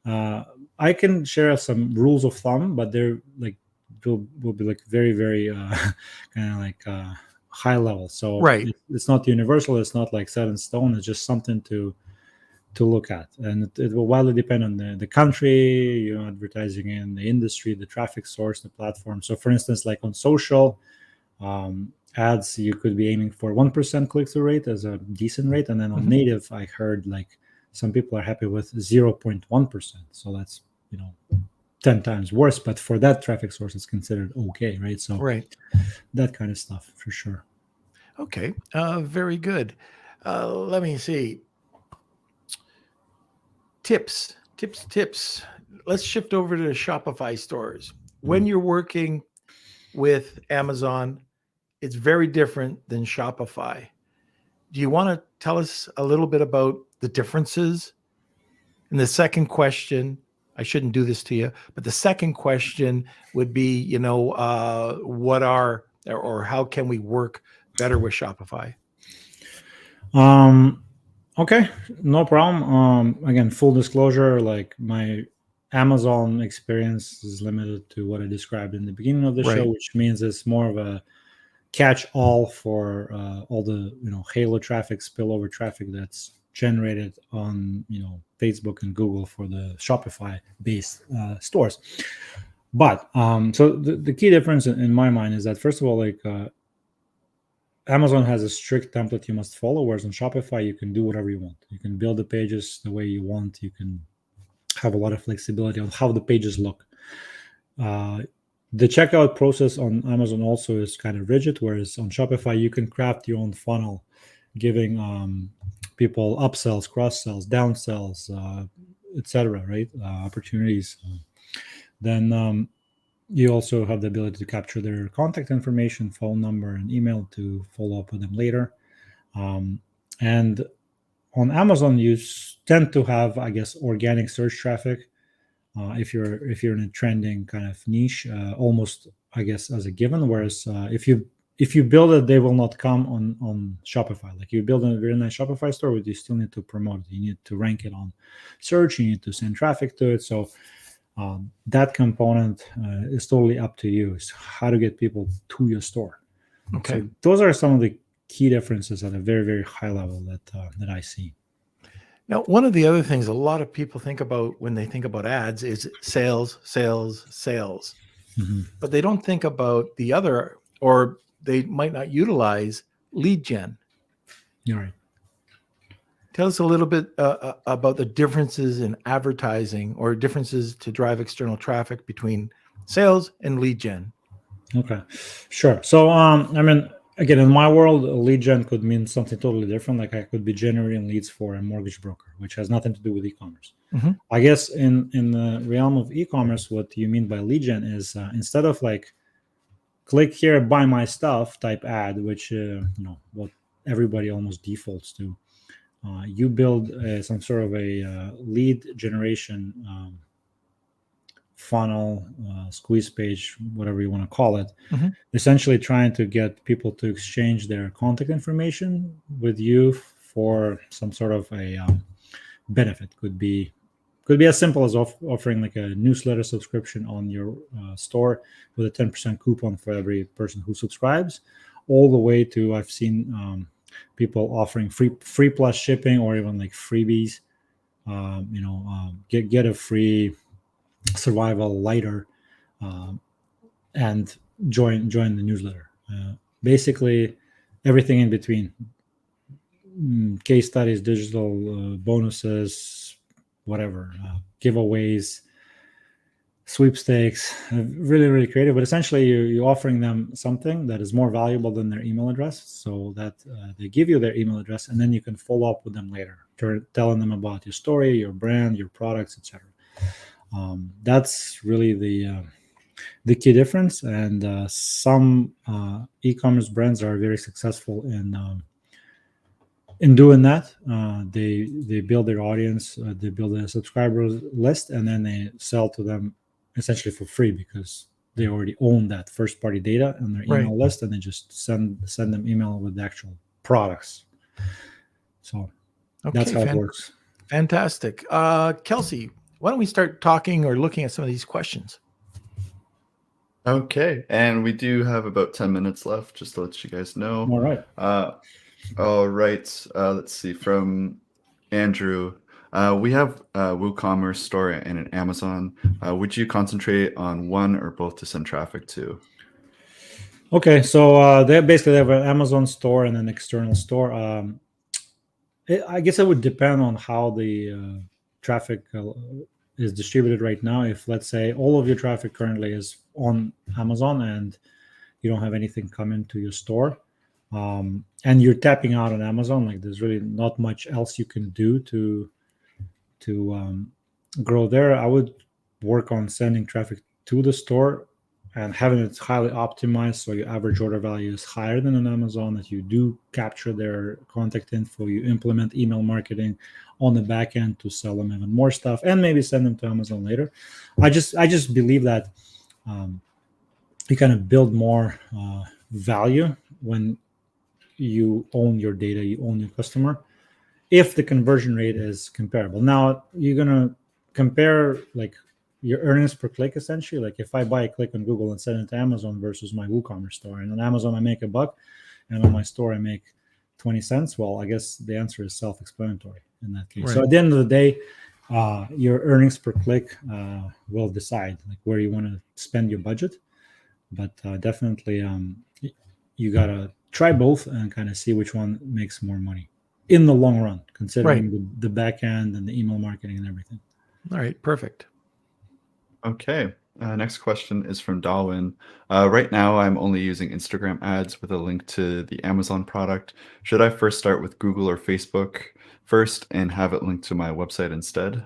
I can share some rules of thumb, but they're like will be like very, very kind of like high level. So it's not universal. It's not like set in stone. It's just something to look at, and it will widely depend on the country, advertising in the industry, the traffic source, the platform. So for instance, like on social ads, you could be aiming for 1% click-through rate as a decent rate, and then on native, I heard like some people are happy with 0.1%. So that's 10 times worse, but for that traffic source, it's considered okay, right? So that kind of stuff for sure. Okay, very good. Let me see. Tips. Let's shift over to Shopify stores. When you're working with Amazon, it's very different than Shopify. Do you want to tell us a little bit about the differences? And the second question, I shouldn't do this to you, but the second question would be, what are or how can we work better with Shopify? Okay, no problem. Again, full disclosure, like my Amazon experience is limited to what I described in the beginning of the show, Right. which means it's more of a catch-all for all the halo traffic, spillover traffic that's generated on Facebook and Google for the Shopify-based stores. But so the key difference in my mind is that, first of all, like Amazon has a strict template you must follow, whereas on Shopify you can do whatever you want. You can build the pages the way you want. You can have a lot of flexibility on how the pages look. The checkout process on Amazon also is kind of rigid, whereas on Shopify you can craft your own funnel, giving people upsells, cross sells, downsells, etc. Right, opportunities. Then you also have the ability to capture their contact information, phone number, and email to follow up with them later. And on Amazon, you tend to have, I guess, organic search traffic. If you're in a trending kind of niche, almost, I guess, as a given. Whereas if you build it, they will not come on Shopify. Like you build a very nice Shopify store, but you still need to promote it. You need to rank it on search. You need to send traffic to it. So that component is totally up to you. It's how to get people to your store. Okay. So those are some of the key differences at a very, very high level that I see. Now, one of the other things a lot of people think about when they think about ads is sales. Mm-hmm. But they don't think about the other, or they might not utilize lead gen. You're right. Tell us a little bit about the differences in advertising or differences to drive external traffic between sales and lead gen. Okay, sure. So, I mean, again, in my world, a lead gen could mean something totally different. Like I could be generating leads for a mortgage broker, which has nothing to do with e-commerce. Mm-hmm. I guess in the realm of e-commerce, what you mean by lead gen is instead of like click here, buy my stuff type ad, which what everybody almost defaults to. You build some sort of a lead generation funnel, squeeze page, whatever you want to call it, Mm-hmm. essentially trying to get people to exchange their contact information with you for some sort of a benefit. Could be as simple as offering like a newsletter subscription on your store with a 10% coupon for every person who subscribes, all the way to I've seen people offering free plus shipping or even like freebies. Get a free survival lighter and join the newsletter. Basically, everything in between. Case studies, digital bonuses, whatever, giveaways, sweepstakes, really, really creative. But essentially, you're offering them something that is more valuable than their email address, so that they give you their email address, and then you can follow up with them later, telling them about your story, your brand, your products, etc. That's really the key difference. And some e-commerce brands are very successful in doing that. They build their audience, they build a subscriber list, and then they sell to them essentially for free because they already own that first party data on their email list, and they just send them email with the actual products. So that's how it works. Fantastic. Kelsey, why don't we start talking or looking at some of these questions? Okay, and we do have about 10 minutes left, just to let you guys know. All right. All right. Let's see. From Andrew, we have a WooCommerce store and an Amazon. Would you concentrate on one or both to send traffic to? Okay, so they basically have an Amazon store and an external store. I guess it would depend on how the traffic is distributed right now. If, let's say, all of your traffic currently is on Amazon and you don't have anything come into your store, and you're tapping out on Amazon, like there's really not much else you can do to grow there, I would work on sending traffic to the store and having it highly optimized so your average order value is higher than on Amazon, that you do capture their contact info, you implement email marketing on the back end to sell them even more stuff, and maybe send them to Amazon later. I just believe that you kind of build more value when you own your data, you own your customer, if the conversion rate is comparable. Now you're gonna compare like your earnings per click, essentially. Like if I buy a click on Google and send it to Amazon versus my WooCommerce store, and on Amazon I make $1 and on my store I make 20 cents. Well, I guess the answer is self-explanatory in that case. Right. So at the end of the day, your earnings per click will decide like where you want to spend your budget. But definitely you gotta try both and kind of see which one makes more money in the long run, considering the back end and the email marketing and everything. All right, perfect. Okay. Next question is from Darwin. Right now, I'm only using Instagram ads with a link to the Amazon product. Should I first start with Google or Facebook first and have it linked to my website instead?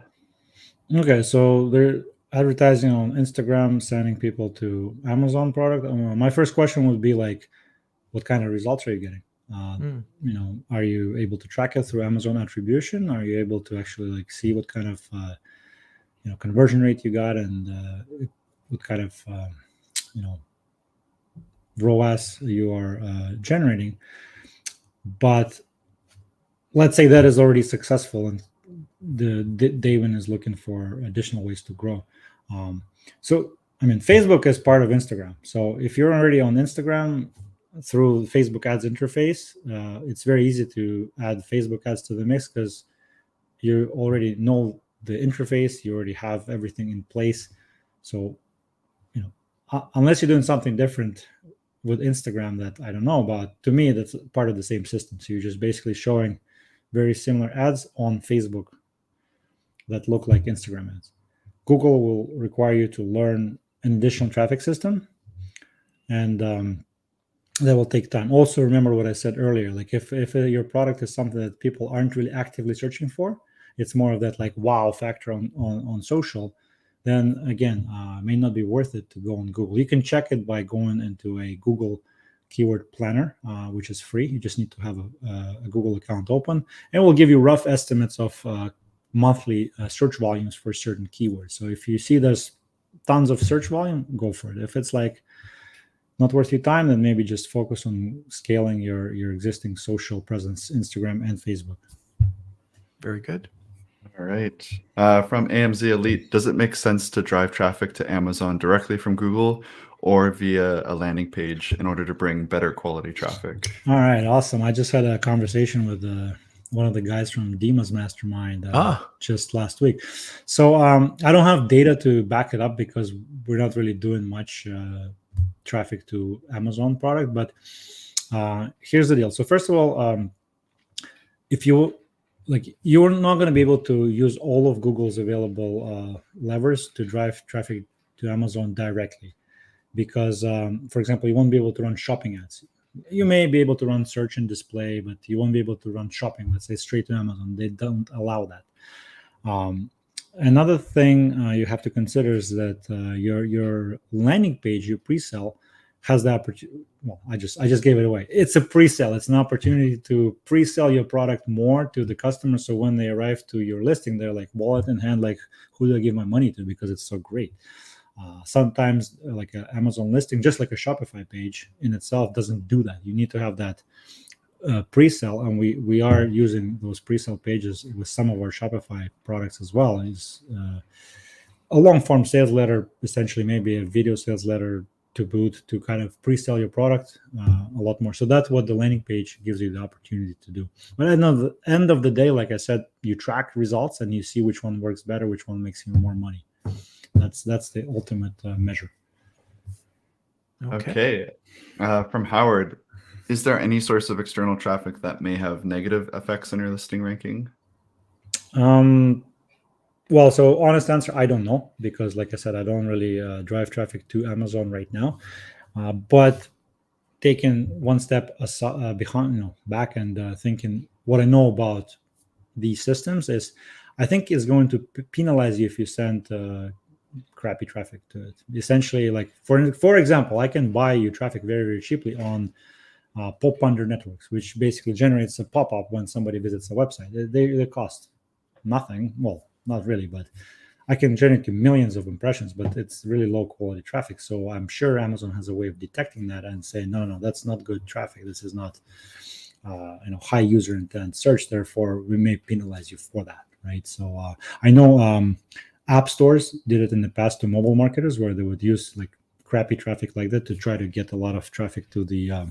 Okay, so they're advertising on Instagram, sending people to Amazon product. My first question would be like, what kind of results are you getting? Are you able to track it through Amazon attribution? Are you able to actually like see what kind of conversion rate you got and what kind of ROAS you are generating? But let's say that is already successful and David is looking for additional ways to grow. So I mean, Facebook is part of Instagram. So if you're already on Instagram through Facebook ads interface, it's very easy to add Facebook ads to the mix because you already know the interface, you already have everything in place. So, unless you're doing something different with Instagram that I don't know about, to me, that's part of the same system. So you're just basically showing very similar ads on Facebook that look like Instagram ads. Google will require you to learn an additional traffic system, and that will take time. Also, remember what I said earlier, like if your product is something that people aren't really actively searching for, it's more of that like wow factor on social, then again, may not be worth it to go on Google. You can check it by going into a Google keyword planner, which is free. You just need to have a Google account open, and it will give you rough estimates of monthly search volumes for certain keywords. So if you see there's tons of search volume, go for it. If it's like not worth your time, then maybe just focus on scaling your existing social presence, Instagram and Facebook. Very good. All right. From AMZ Elite, does it make sense to drive traffic to Amazon directly from Google or via a landing page in order to bring better quality traffic? All right, awesome. I just had a conversation with one of the guys from Dima's mastermind just last week. So I don't have data to back it up because we're not really doing much traffic to Amazon product. But here's the deal. So first of all, if you're not going to be able to use all of Google's available levers to drive traffic to Amazon directly, because for example, you won't be able to run shopping ads. You may be able to run search and display, but you won't be able to run shopping, let's say, straight to Amazon. They don't allow that. Another thing you have to consider is that your landing page, your pre-sale, has the opportunity. Well, I just gave it away. It's a pre-sale. It's an opportunity to pre-sell your product more to the customer. So when they arrive to your listing, they're like wallet in hand, like, who do I give my money to because it's so great. Sometimes like an Amazon listing, just like a Shopify page in itself, doesn't do that. You need to have that pre-sale, and we are using those pre-sale pages with some of our Shopify products as well. It's a long-form sales letter, essentially maybe a video sales letter to boot, to kind of pre-sell your product a lot more. So that's what the landing page gives you the opportunity to do. But at the end of the day, like I said, you track results and you see which one works better, which one makes you more money. That's the ultimate measure. Okay. From Howard, is there any source of external traffic that may have negative effects on your listing ranking? Well, so honest answer, I don't know, because like I said, I don't really drive traffic to Amazon right now. But taking one step behind, back and thinking what I know about these systems is, I think it's going to penalize you if you send crappy traffic to it. Essentially, like for example, I can buy you traffic very, very cheaply on pop under networks, which basically generates a pop-up when somebody visits a website. They cost nothing. Well, not really, but I can generate millions of impressions, but it's really low quality traffic. So I'm sure Amazon has a way of detecting that and saying, no, that's not good traffic. This is not high user intent search. Therefore, we may penalize you for that, right? So I know app stores did it in the past to mobile marketers, where they would use like crappy traffic like that to try to get a lot of traffic to the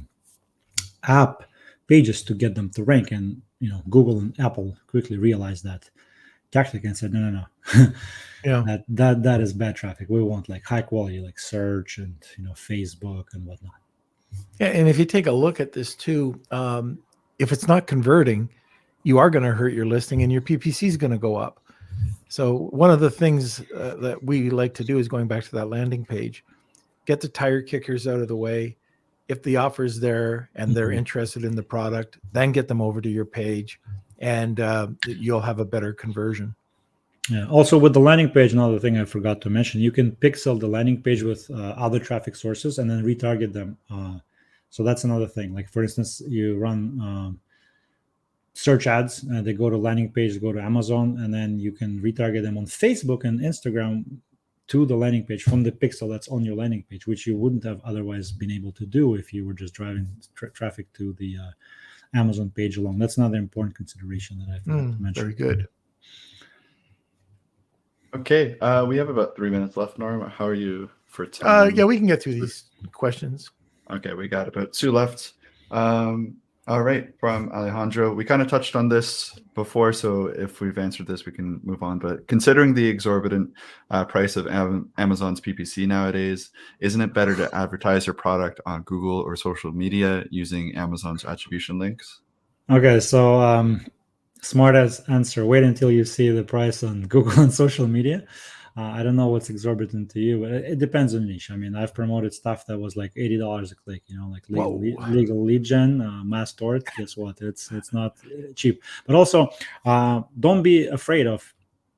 app pages to get them to rank. And Google and Apple quickly realized that tactic and said, no. Yeah. that is bad traffic. We want like high quality, like search and Facebook and whatnot. Yeah, and if you take a look at this too, if it's not converting, you are going to hurt your listing and your PPC is going to go up. So one of the things that we like to do is, going back to that landing page, get the tire kickers out of the way. If the offer's there and they're interested in the product, then get them over to your page, and you'll have a better conversion. Yeah. Also, with the landing page, another thing I forgot to mention, you can pixel the landing page with other traffic sources and then retarget them. So that's another thing. Like, for instance, you run search ads, they go to landing page, go to Amazon, and then you can retarget them on Facebook and Instagram to the landing page from the pixel that's on your landing page, which you wouldn't have otherwise been able to do if you were just driving traffic to the Amazon page alone. That's another important consideration that I forgot to mention. Very good. Okay, we have about 3 minutes left, Norm. How are you for time? Yeah, we can get through these questions. Okay, we got about 2 left. All right, from Alejandro. We kind of touched on this before, so if we've answered this, we can move on. But considering the exorbitant price of Amazon's PPC nowadays, isn't it better to advertise your product on Google or social media using Amazon's attribution links? Okay, so smart as answer. Wait until you see the price on Google and social media. I don't know what's exorbitant to you, but it depends on niche. I mean, I've promoted stuff that was like $80 a click, like legal lead gen, mass tort. Guess what? It's not cheap. But also, don't be afraid of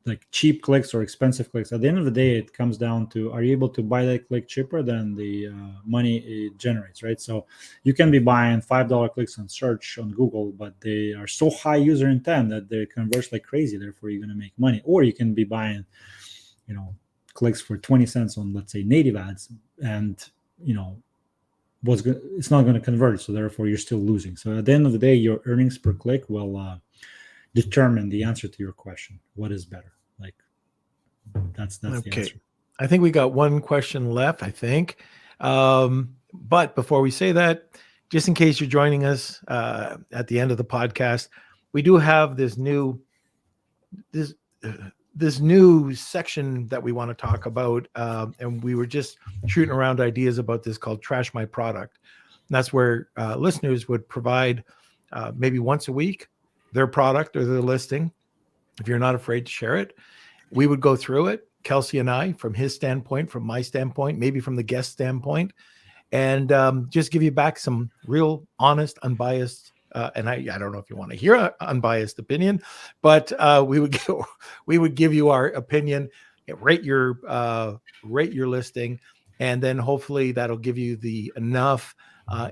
like cheap clicks or expensive clicks. At the end of the day, it comes down to, are you able to buy that click cheaper than the money it generates, right? So you can be buying $5 clicks on search on Google, but they are so high user intent that they convert like crazy. Therefore, you're going to make money. Or you can be buying clicks for 20 cents on, let's say, native ads, and it's not going to convert, so therefore you're still losing. So at the end of the day, your earnings per click will determine the answer to your question. What is better? Like, that's the answer. I think we got one question left, I think. But before we say that, just in case you're joining us at the end of the podcast, we do have this new section that we want to talk about, and we were just shooting around ideas about this, called Trash My Product. And that's where listeners would provide maybe once a week their product or their listing. If you're not afraid to share it, we would go through it, Kelsey and I, from his standpoint, from my standpoint, maybe from the guest standpoint, and just give you back some real honest, unbiased and I don't know if you want to hear an unbiased opinion, but we would give you our opinion, rate your listing, and then hopefully that'll give you the enough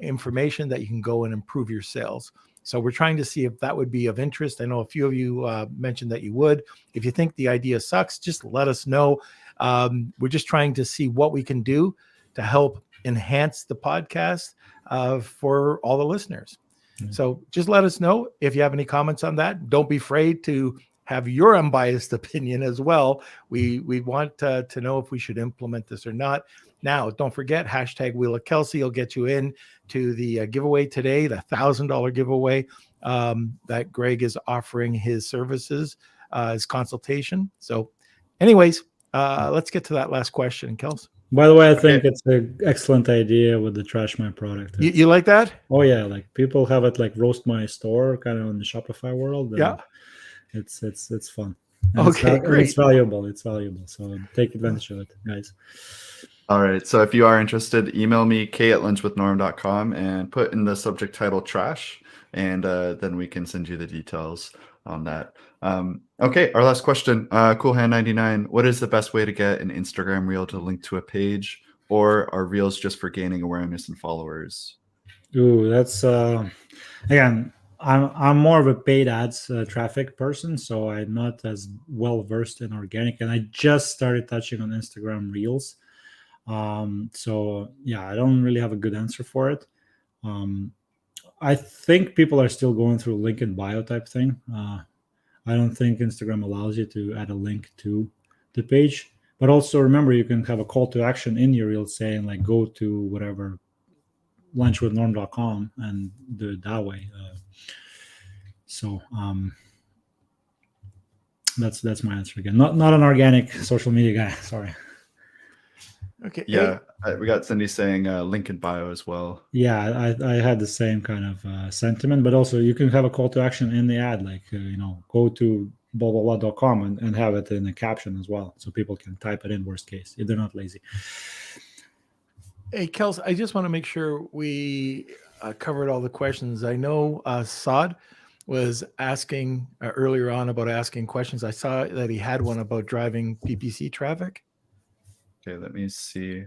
information that you can go and improve your sales. So we're trying to see if that would be of interest. I know a few of you mentioned that you would. If you think the idea sucks, just let us know. We're just trying to see what we can do to help enhance the podcast for all the listeners. So just let us know if you have any comments on that. Don't be afraid to have your unbiased opinion as well. We want to know if we should implement this or not. Now, don't forget, hashtag Wheel of Kelsey will get you in to the giveaway today, the $1,000 giveaway that Greg is offering his services, his consultation. So anyways, let's get to that last question, Kels. By the way, I think it's an excellent idea with the Trash My Product. You like that? Oh yeah, like people have it like roast my store kind of in the Shopify world. Yeah, it's fun. And okay, great. It's valuable. So take advantage of it, guys. All right. So if you are interested, email me, k@lunchwithnorm.com, and put in the subject title trash, and then we can send you the details on that. Okay, our last question. Coolhand99, what is the best way to get an Instagram reel to link to a page, or are reels just for gaining awareness and followers? Ooh, that's again. I'm more of a paid ads traffic person, so I'm not as well versed in organic, and I just started touching on Instagram Reels. So yeah, I don't really have a good answer for it. I think people are still going through link in bio type thing. I don't think Instagram allows you to add a link to the page. But also remember, you can have a call to action in your reel saying like go to whatever lunchwithnorm.com and do it that way. So that's my answer again. Not an organic social media guy. Sorry. Okay. Yeah, we got Cindy saying link in bio as well. Yeah, I had the same kind of sentiment, but also you can have a call to action in the ad, like go to blah blah blah.com and have it in a caption as well, so people can type it in. Worst case, if they're not lazy. Hey, Kels, I just want to make sure we covered all the questions. I know Saad was asking earlier on about asking questions. I saw that he had one about driving PPC traffic. Okay, let me see.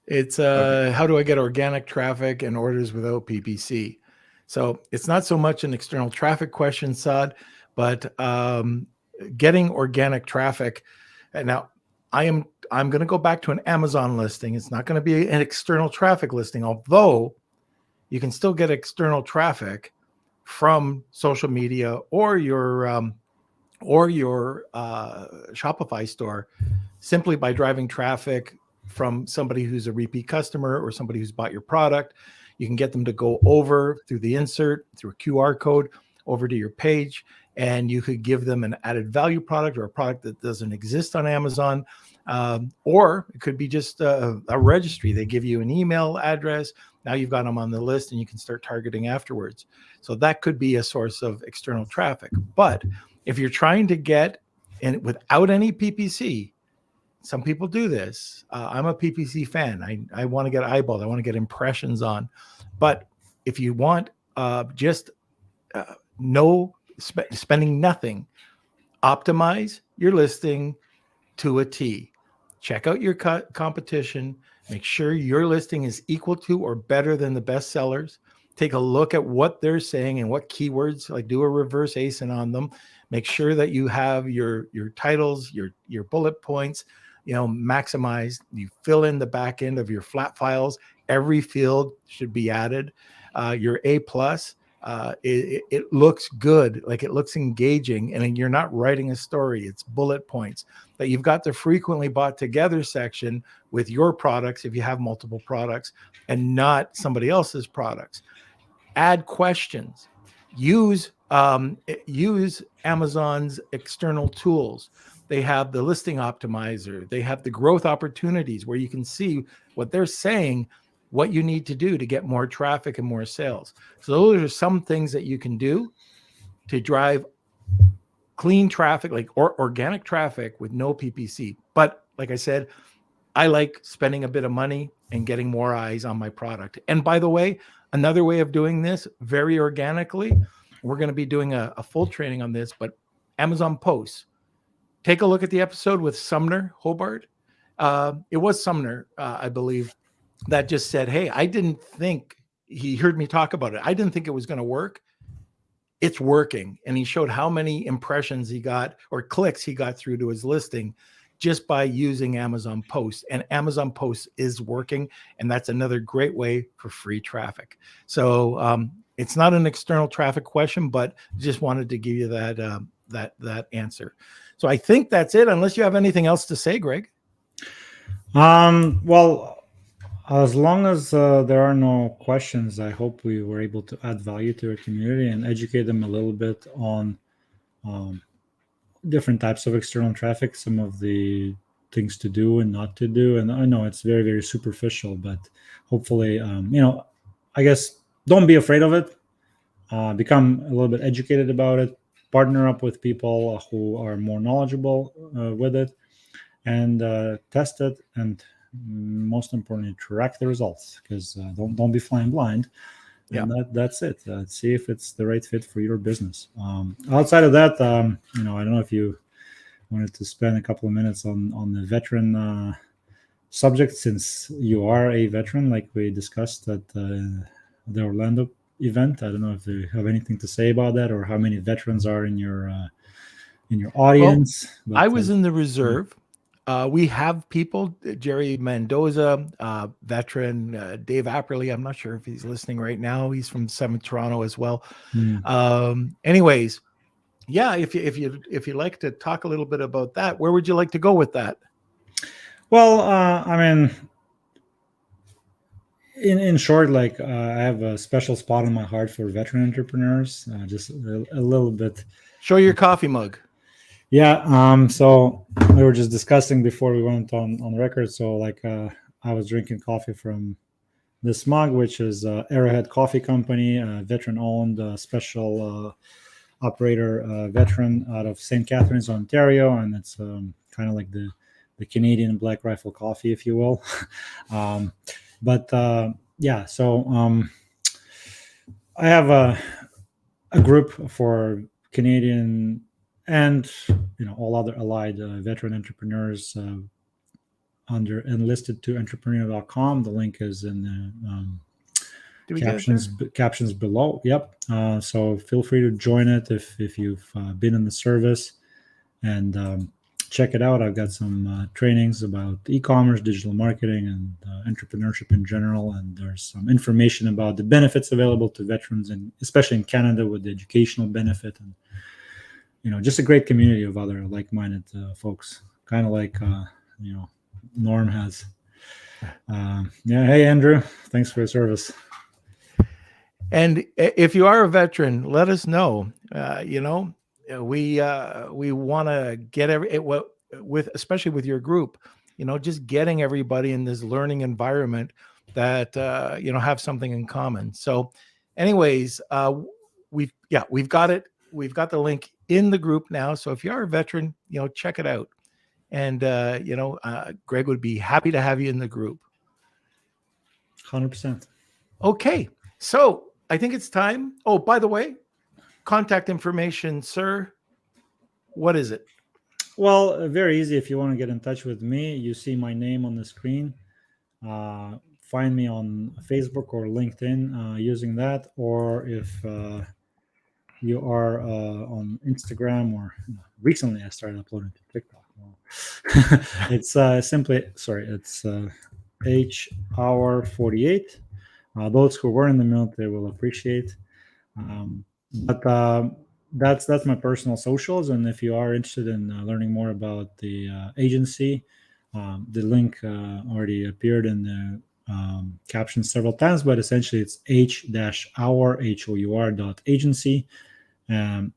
It's Okay. how do I get organic traffic and orders without PPC? So it's not so much an external traffic question, Saad, but getting organic traffic. And now I'm going to go back to an Amazon listing. It's not going to be an external traffic listing, although you can still get external traffic from social media or your Shopify store simply by driving traffic from somebody who's a repeat customer or somebody who's bought your product. You can get them to go over through the insert, through a QR code, over to your page, and you could give them an added value product or a product that doesn't exist on Amazon. Or it could be just a registry. They give you an email address. Now you've got them on the list and you can start targeting afterwards. So that could be a source of external traffic. But if you're trying to get in without any PPC, some people do this. I'm a PPC fan. I want to get eyeballed. I want to get impressions on. But if you want spending nothing, optimize your listing to a T. Check out your competition. Make sure your listing is equal to or better than the best sellers. Take a look at what they're saying and what keywords, like do a reverse ASIN on them. Make sure that you have your titles, your bullet points, maximized. You fill in the back end of your flat files. Every field should be added. Your A+, it looks good, like it looks engaging, and you're not writing a story. It's bullet points. That you've got the frequently bought together section with your products if you have multiple products and not somebody else's products. Add questions. Use Amazon's external tools. They have the listing optimizer. They have the growth opportunities where you can see what they're saying, what you need to do to get more traffic and more sales. So those are some things that you can do to drive clean traffic, like organic traffic with no PPC. But like I said, I like spending a bit of money and getting more eyes on my product. And by the way, another way of doing this very organically, we're going to be doing a full training on this, but Amazon posts. Take a look at the episode with Sumner Hobart. It was Sumner, I believe, that just said, hey, I didn't think, he heard me talk about it. I didn't think it was going to work. It's working. And he showed how many impressions he got or clicks he got through to his listing just by using Amazon Posts. And Amazon Posts is working. And that's another great way for free traffic. So it's not an external traffic question, but just wanted to give you that answer. So I think that's it, unless you have anything else to say, Greg. Well, as long as there are no questions, I hope we were able to add value to our community and educate them a little bit on different types of external traffic, some of the things to do and not to do. And I know it's very, very superficial, but hopefully, I guess don't be afraid of it. Become a little bit educated about it. Partner up with people who are more knowledgeable with it. and test it, and most importantly, track the results, because don't be flying blind. And that's it. See if it's the right fit for your business. Outside of that, I don't know if you wanted to spend a couple of minutes on the veteran subject, since you are a veteran, like we discussed at the Orlando event. I don't know if you have anything to say about that, or how many veterans are in your audience. Well, I was in the reserve. We have people, Jerry Mendoza, veteran, Dave Apperly. I'm not sure if he's listening right now. He's from Summit Toronto as well. Anyways, yeah, if you'd like to talk a little bit about that, where would you like to go with that? Well, in short, like I have a special spot in my heart for veteran entrepreneurs. Just a little bit. Show your coffee mug. Yeah. So we were just discussing before we went on record. So like I was drinking coffee from this mug, which is Arrowhead Coffee Company, veteran-owned, special operator, veteran out of St. Catharines, Ontario, and it's kind of like the Canadian Black Rifle coffee, if you will. Yeah, so I have a group for Canadian and all other allied veteran entrepreneurs under enlisted2entrepreneur.com. The link is in the captions below. Yep. So feel free to join it if you've been in the service, and check it out. I've got some trainings about e-commerce, digital marketing, and entrepreneurship in general. And there's some information about the benefits available to veterans, and especially in Canada with the educational benefit, and just a great community of other like-minded folks, kind of like Norm has. Hey Andrew, thanks for your service. And if you are a veteran, let us know. We want to get especially with your group, just getting everybody in this learning environment that have something in common. So, anyways, we've got it. We've got the link in the group now. So if you are a veteran, check it out. And Greg would be happy to have you in the group. 100%. Okay, so I think it's time. Oh, by the way, contact information, sir. What is it? Well, very easy. If you want to get in touch with me, you see my name on the screen. Find me on Facebook or LinkedIn using that, or if you are on Instagram, or recently I started uploading to TikTok. It's it's HHour48. Those who were in the military will appreciate. But that's my personal socials, and if you are interested in learning more about the agency, the link already appeared in the captions several times, but essentially it's h-hour.agency, and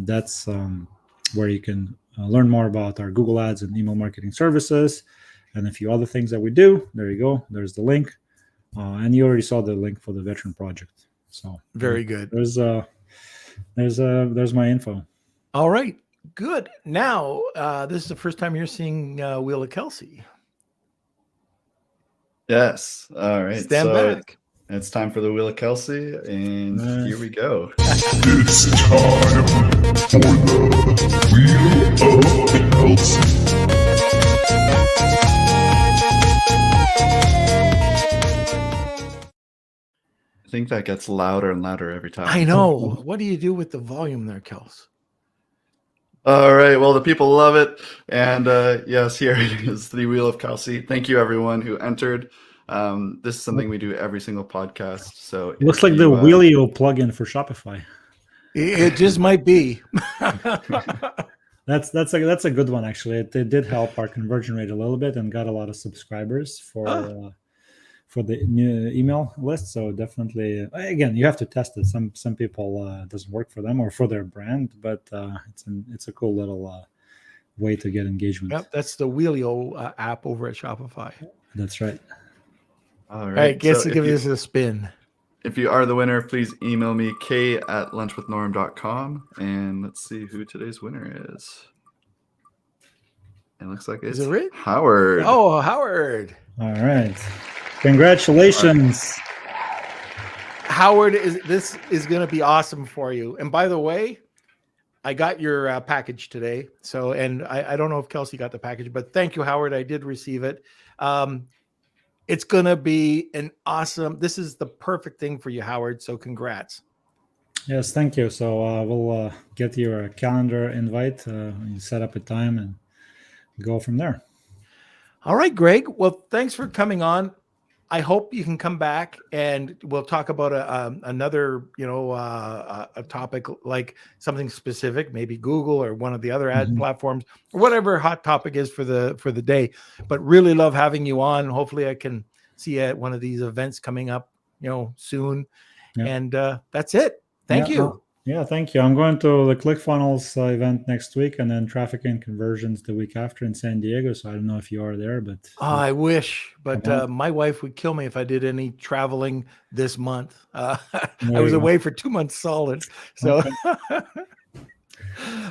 that's where you can learn more about our Google Ads and email marketing services, and a few other things that we do. There you go. There's the link, and you already saw the link for the veteran project. So very good. There's my info. All right, good. Now this is the first time you're seeing Wheel of Kelsey. Yes. All right. Stand back. It's time for the Wheel of Kelsey, and here we go. It's time for the Wheel of Kelsey. I think that gets louder and louder every time. I know. What do you do with the volume there, Kels? All right. Well, the people love it. And yes, here is the Wheel of Kelsey. Thank you, everyone who entered. This is something we do every single podcast. So it looks like the Wheelio plugin for Shopify. It just might be. That's a good one, actually. It did help our conversion rate a little bit and got a lot of subscribers for the new email list. So definitely, again, you have to test it. Some people it doesn't work for them or for their brand, but it's a cool little way to get engagement. Yep, that's the Wheelio app over at Shopify. That's right. All right. I guess to give this a spin. If you are the winner, please email me k@lunchwithnorm.com, and let's see who today's winner is. It looks like Is it's it Rich? Howard. Oh, Howard. All right. Congratulations. Howard, this is going to be awesome for you. And by the way, I got your package today. So, and I don't know if Kelsey got the package, but thank you, Howard. I did receive it. It's going to be this is the perfect thing for you, Howard. So congrats. Yes, thank you. So we'll get your calendar invite. You set up a time and go from there. All right, Greg. Well, thanks for coming on. I hope you can come back and we'll talk about another, a topic like something specific, maybe Google or one of the other ad platforms, or whatever hot topic is for the day. But really love having you on. Hopefully, I can see you at one of these events coming up, soon. Yeah. And that's it. Thank you. Yeah, thank you. I'm going to the ClickFunnels event next week, and then Traffic and Conversions the week after in San Diego. So I don't know if you are there, but I wish. But my wife would kill me if I did any traveling this month. I was away for 2 months solid. So,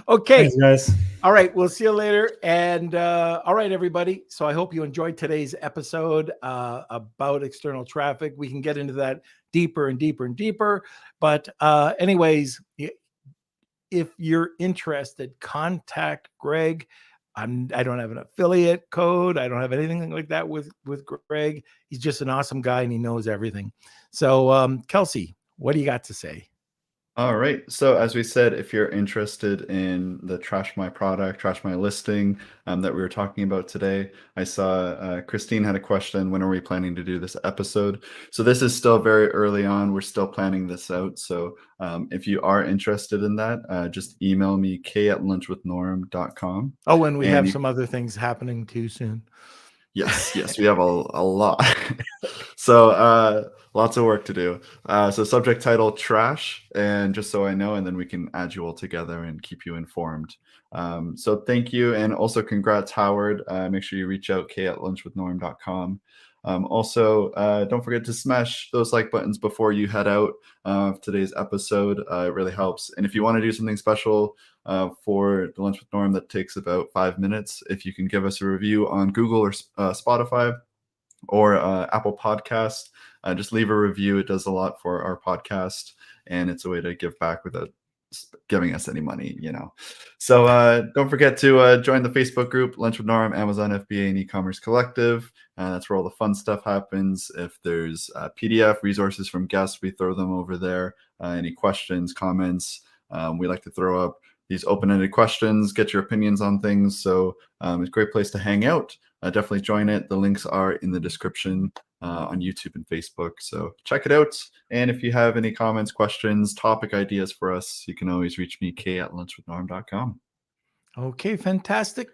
okay. Thanks, guys. All right, we'll see you later. And all right, everybody. So I hope you enjoyed today's episode about external traffic. We can get into that deeper and deeper and deeper. But anyways, if you're interested, contact Greg. I don't have an affiliate code. I don't have anything like that with Greg. He's just an awesome guy and he knows everything. So Kelsey, what do you got to say? All right. So as we said, if you're interested in the Trash My Product, Trash My Listing that we were talking about today, I saw Christine had a question, when are we planning to do this episode? So this is still very early on. We're still planning this out. So if you are interested in that, just email me, k@lunchwithnorm.com. Oh, and we have some other things happening too soon. Yes, we have a lot. So lots of work to do. So subject title, trash, and just so I know, and then we can add you all together and keep you informed. So thank you, and also congrats, Howard. Make sure you reach out, k@lunchwithnorm.com. Also, don't forget to smash those like buttons before you head out of today's episode. It really helps. And if you want to do something special for the Lunch with Norm that takes about 5 minutes, if you can give us a review on Google or Spotify or Apple Podcasts, just leave a review. It does a lot for our podcast, and it's a way to give back without giving us any money, So don't forget to join the Facebook group, Lunch with Norm, Amazon FBA, and eCommerce Collective. That's where all the fun stuff happens. If there's PDF resources from guests, we throw them over there. Any questions, comments, we like to throw up these open-ended questions, get your opinions on things. So it's a great place to hang out. Definitely join it. The links are in the description on YouTube and Facebook. So check it out. And if you have any comments, questions, topic ideas for us, you can always reach me, k@lunchwithnorm.com. Okay, fantastic.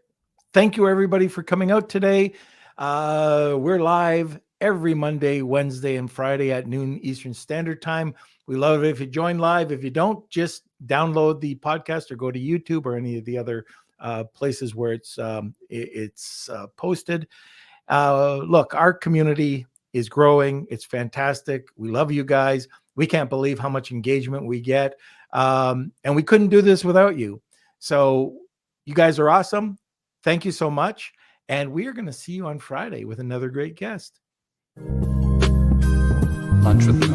Thank you, everybody, for coming out today. We're live every Monday, Wednesday, and Friday at noon Eastern Standard Time. We love it if you join live. If you don't, just download the podcast or go to YouTube or any of the other places where it's posted. Look, our community is growing. It's fantastic. We love you guys. We can't believe how much engagement we get. And we couldn't do this without you. So you guys are awesome. Thank you so much. And we are going to see you on Friday with another great guest. Lunch with the